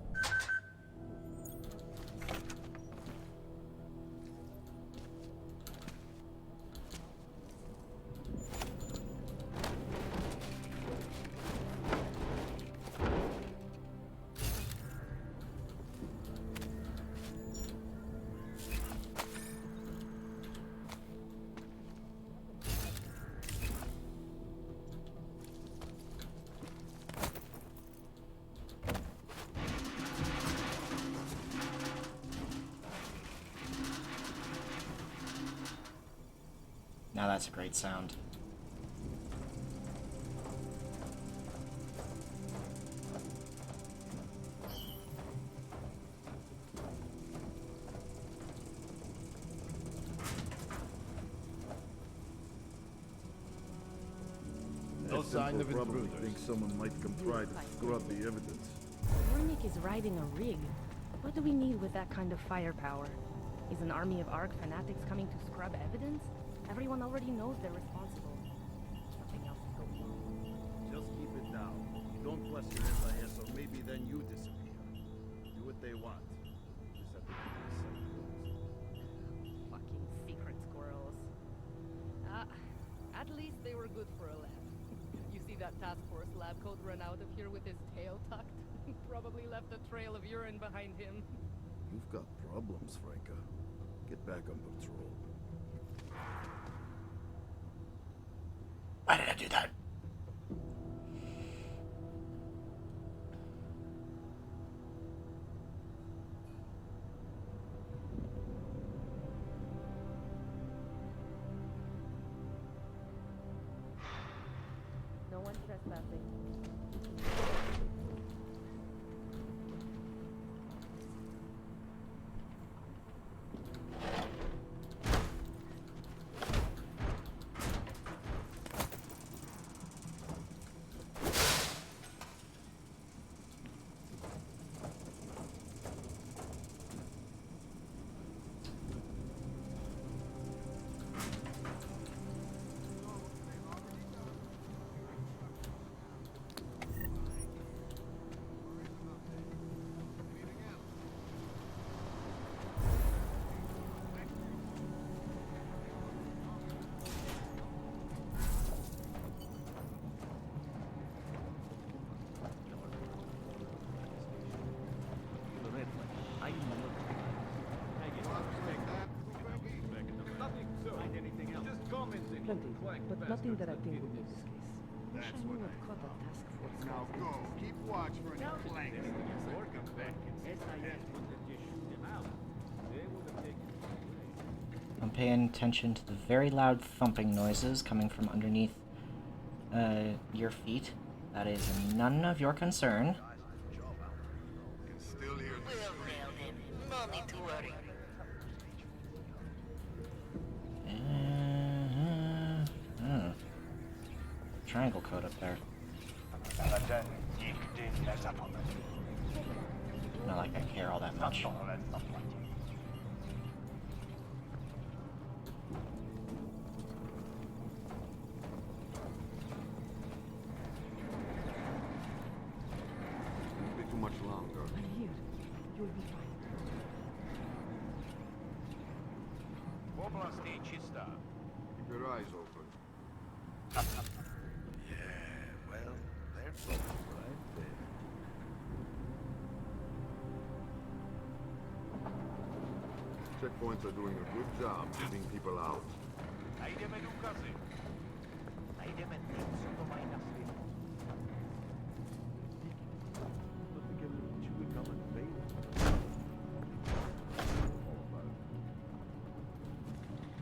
Speaker 1: Now that's a great sound.
Speaker 3: No sign of intruders. I think someone might come try to scrub the evidence.
Speaker 10: Wernick is riding a rig. What do we need with that kind of firepower? Is an army of ARC fanatics coming to scrub evidence? Everyone already knows they're responsible. Something else is going on.
Speaker 3: Just keep it down. Don't question SIS, or maybe then you disappear. Do what they want. Just have to keep the site closed.
Speaker 10: Fucking secret squirrels. At least they were good for a laugh. You see that task force lab coat run out of here with his tail tucked? Probably left a trail of urine behind him.
Speaker 3: You've got problems, Franca. Get back on patrol.
Speaker 1: Why did I do that?
Speaker 10: No one trespassing. Plenty, but nothing that I think would make this case. Wish I knew what caught that task force.
Speaker 17: Now go. Keep watch for any flanks. Or come back and SIS would have just shoot them out. They would have taken
Speaker 1: I'm paying attention to the very loud thumping noises coming from underneath your feet. That is none of your concern.
Speaker 17: still hear the scream.
Speaker 13: No need to worry.
Speaker 1: Triangle code up there. Not like I care all that much.
Speaker 17: Won't be too much longer.
Speaker 16: I'm here. You'll be fine.
Speaker 17: Keep your eyes open.
Speaker 8: Well, there's something right there.
Speaker 17: Checkpoints are doing a good job getting people out.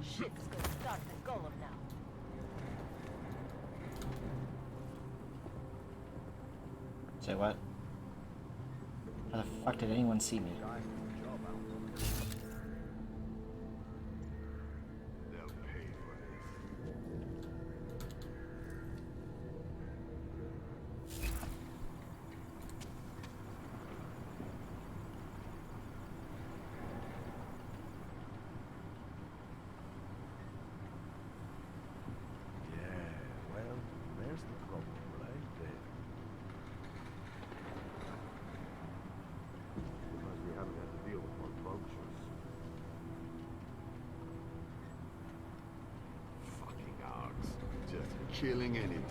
Speaker 14: Shit's gonna start the golem now.
Speaker 1: Say what? How the fuck did anyone see me?
Speaker 17: They'll pay for this.
Speaker 8: chilling anything.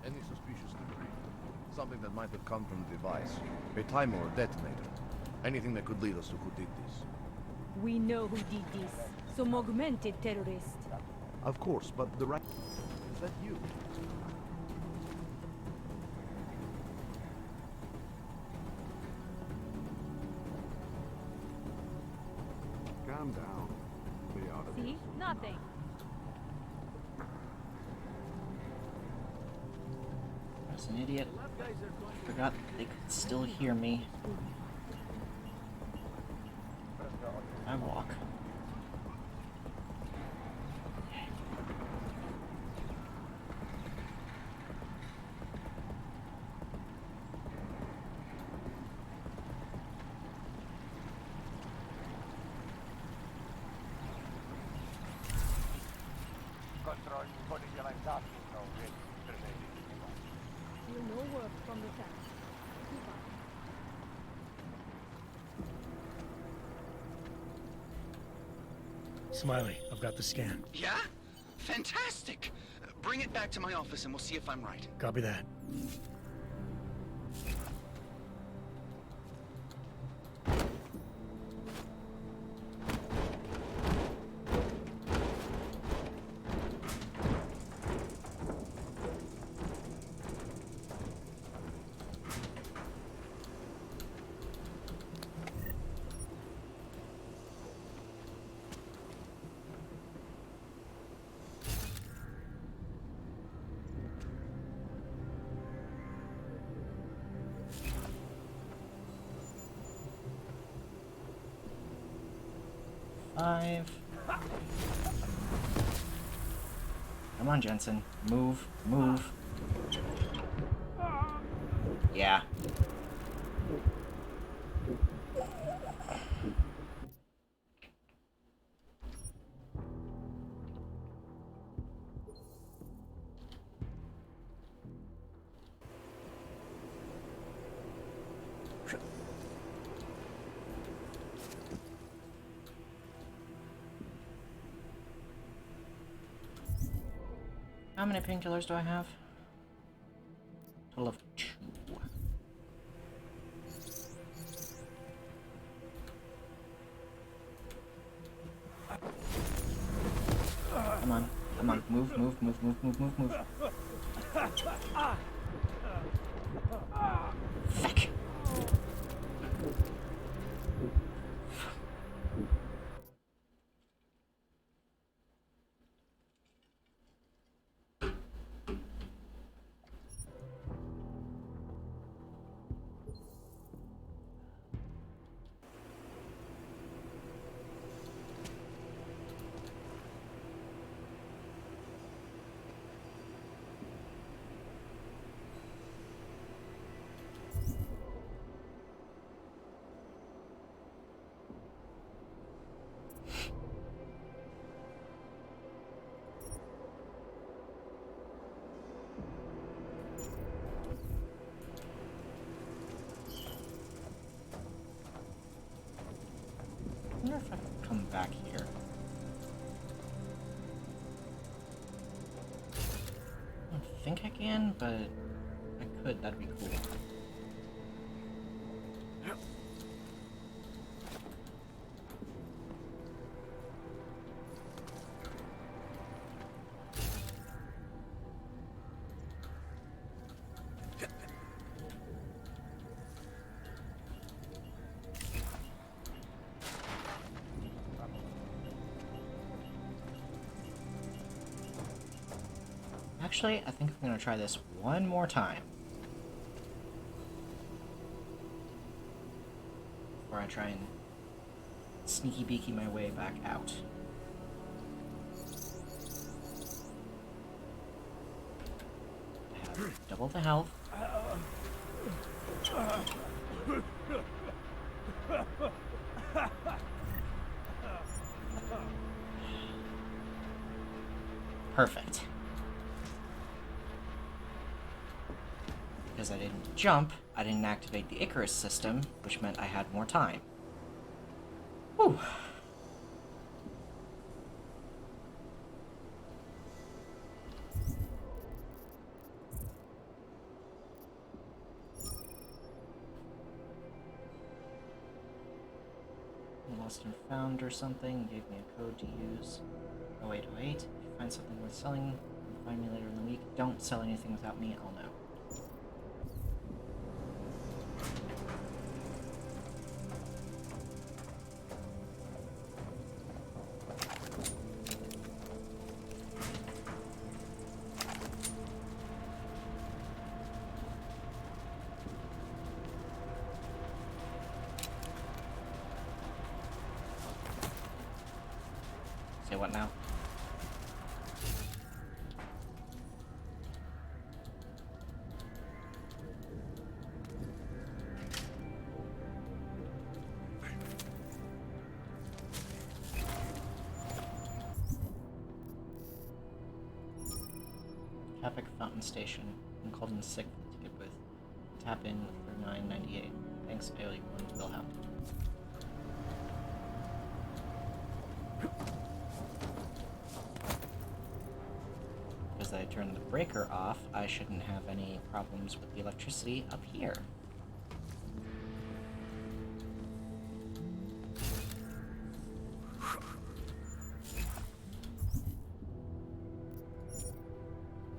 Speaker 15: Any suspicious debris? Something that might have come from the device. A timer or detonator. Anything that could lead us to who did this.
Speaker 18: We know who did this. Some augmented terrorist.
Speaker 15: Of course, but the right... Is that you?
Speaker 8: Calm down. Stay out of
Speaker 18: See?
Speaker 8: this.
Speaker 18: Nothing.
Speaker 1: I was an idiot. Forgot they could still hear me. I walk.
Speaker 18: Still no word from the town.
Speaker 6: Smiley, I've got the scan.
Speaker 9: Yeah? Fantastic! Bring it back to my office and we'll see if I'm right.
Speaker 6: Copy that.
Speaker 1: Come on, Jensen. Move, move. Yeah. How many painkillers do I have? Total of 2. Come on, come on, move, move, move, move, move, move, move. Fuck. I wonder if I can come back here. I don't think I can, but if I could, that'd be cool. Actually, I think I'm gonna try this one more time. Before I try and sneaky beaky my way back out. I have double the health. Perfect. Because I didn't jump, I didn't activate the Icarus system, which meant I had more time. Whew. Lost and found or something, gave me a code to use. 0808. If you find something worth selling, find me later in the week. Don't sell anything without me, I'll know. Say what now? Traffic Fountain Station. I'm called in sick for the ticket booth. Tap in for $9.98. Thanks, I owe you one. Will help. Because I turned the breaker off, I shouldn't have any problems with the electricity up here.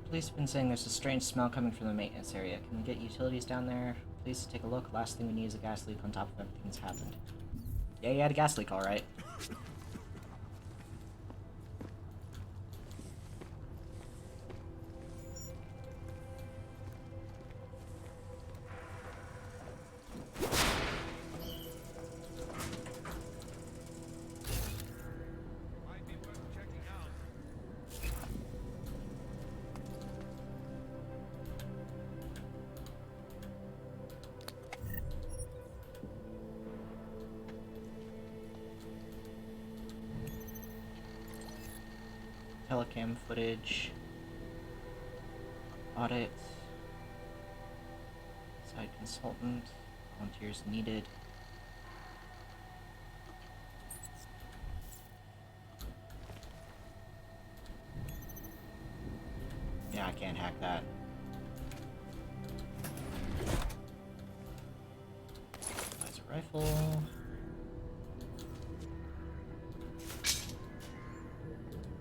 Speaker 1: Police have been saying there's a strange smell coming from the maintenance area. Can we get utilities down there? Please take a look. Last thing we need is a gas leak on top of everything that's happened. Yeah, you had a gas leak, alright. Telecam footage, audit, site consultant, volunteers needed. Yeah, I can't hack that. Laser rifle.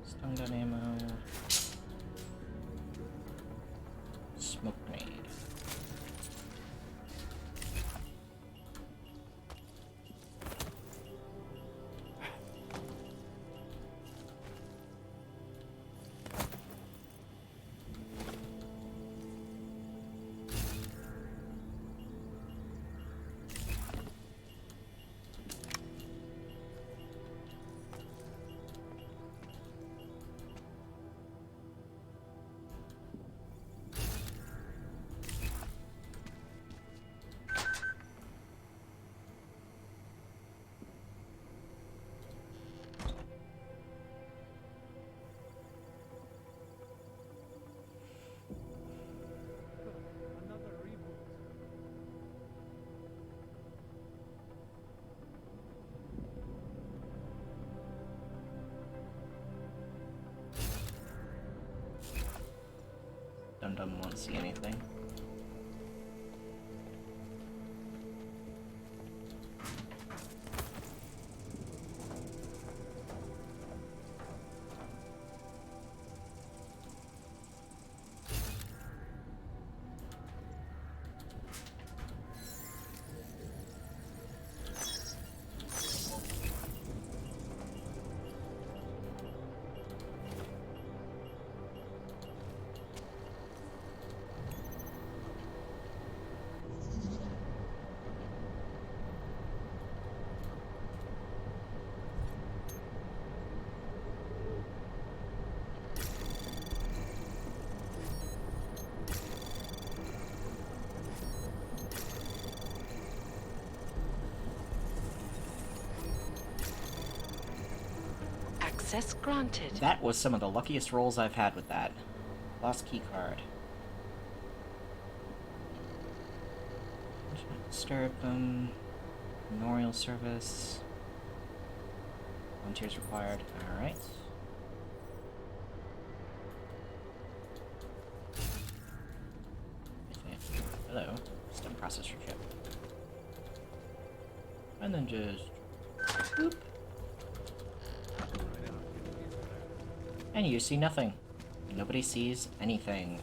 Speaker 1: Stun gun ammo. Smoke grenade. Dum-Dum won't see anything.
Speaker 13: Access granted.
Speaker 1: That was some of the luckiest rolls I've had with that. Lost key card. Disturb them. Memorial service. Volunteers required. Alright. Hello. Stem processor chip. And then just... boop. And you see nothing. Nobody sees anything.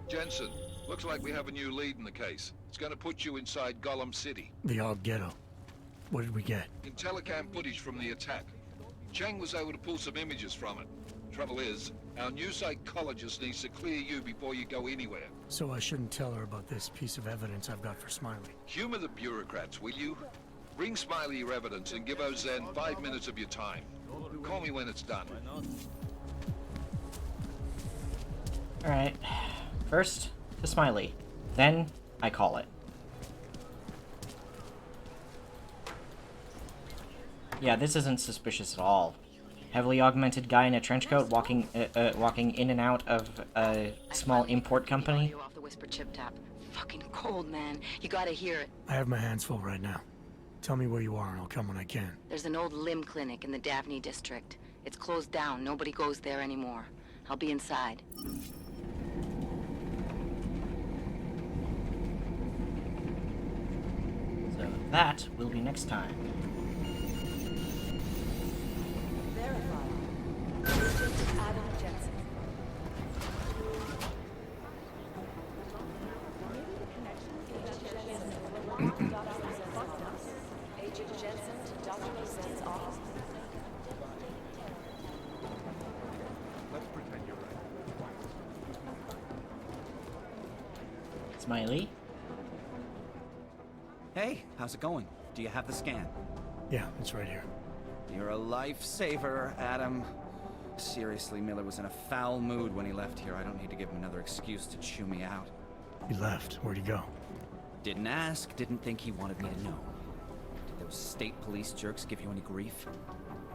Speaker 7: Jensen, looks like we have a new lead in the case. It's going to put you inside Gollum City.
Speaker 6: The odd ghetto. What did we get?
Speaker 7: Intellicam footage from the attack. Cheng was able to pull some images from it. Trouble is, our new psychologist needs to clear you before you go anywhere.
Speaker 6: So I shouldn't tell her about this piece of evidence I've got for Smiley.
Speaker 7: Humor the bureaucrats, will you? Bring Smiley your evidence and give Ozen 5 minutes of your time. Call me when it's done.
Speaker 1: Alright. First, to Smiley. Then, I call it. Yeah, this isn't suspicious at all. Heavily augmented guy in a trench coat walking in and out of a small import company.
Speaker 13: Off the whisper chip tap. Fucking cold, man. You gotta hear it.
Speaker 6: I have my hands full right now. Tell me where you are and I'll come when I can.
Speaker 13: There's an old limb clinic in the Daphne district. It's closed down. Nobody goes there anymore. I'll be inside.
Speaker 1: So that will be next time.
Speaker 23: Adam Jensen. Agent Jensen to Dr. Rosen's office.
Speaker 24: Let's pretend you're right.
Speaker 1: Smiley?
Speaker 9: Hey, how's it going? Do you have the scan?
Speaker 6: Yeah, it's right here.
Speaker 9: You're a lifesaver, Adam. Seriously, Miller was in a foul mood when he left here. I don't need to give him another excuse to chew me out.
Speaker 6: He left. Where'd he go?
Speaker 9: Didn't ask, didn't think he wanted me to know. Did those state police jerks give you any grief?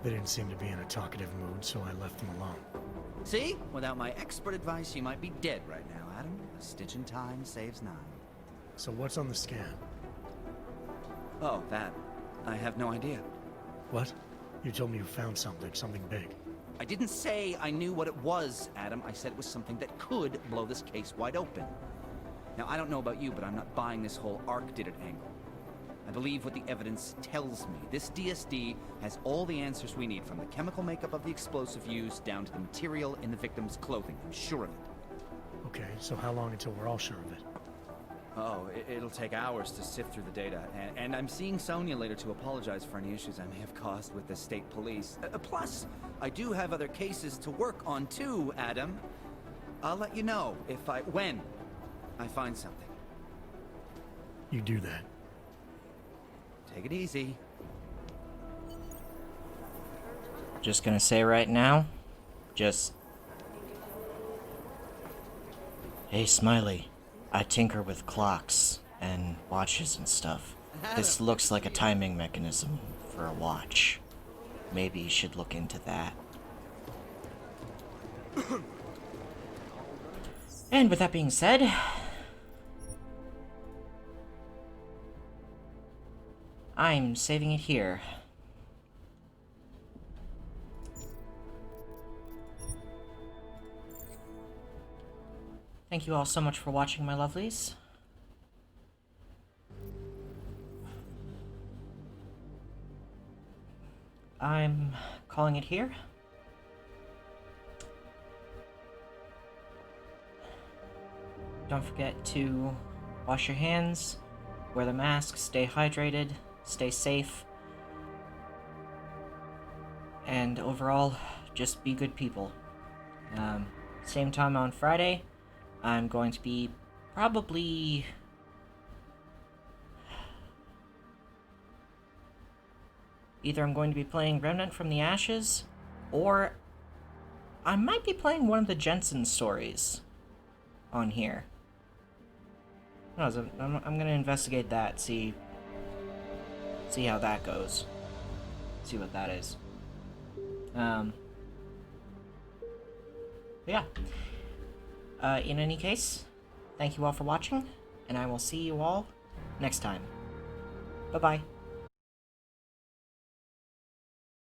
Speaker 6: They didn't seem to be in a talkative mood, so I left them alone.
Speaker 9: See? Without my expert advice, you might be dead right now, Adam. A stitch in time saves 9.
Speaker 6: So what's on the scan?
Speaker 9: Oh, that. I have no idea.
Speaker 6: What? You told me you found something big.
Speaker 9: I didn't say I knew what it was, Adam. I said it was something that could blow this case wide open. Now, I don't know about you, but I'm not buying this whole Ark did it angle. I believe what the evidence tells me. This DSD has all the answers we need, from the chemical makeup of the explosive used down to the material in the victim's clothing. I'm sure of it.
Speaker 6: Okay, so how long until we're all sure of it?
Speaker 9: Oh, it'll take hours to sift through the data, and I'm seeing Sonia later to apologize for any issues I may have caused with the state police. Plus, I do have other cases to work on too, Adam. I'll let you know when I find something.
Speaker 6: You do that.
Speaker 9: Take it easy.
Speaker 1: Just gonna say right now, hey, Smiley. I tinker with clocks and watches and stuff. This looks like a timing mechanism for a watch. Maybe you should look into that. And with that being said, I'm saving it here. Thank you all so much for watching, my lovelies. I'm calling it here. don't forget to wash your hands, wear the mask, stay hydrated, stay safe, and overall, just be good people. Same time on Friday, I'm going to be probably... Either I'm going to be playing Remnant from the Ashes, or I might be playing one of the Jensen stories on here. No, I'm going to investigate that, see how that goes. See what that is. Yeah. In any case, thank you all for watching, and I will see you all next time. Bye-bye.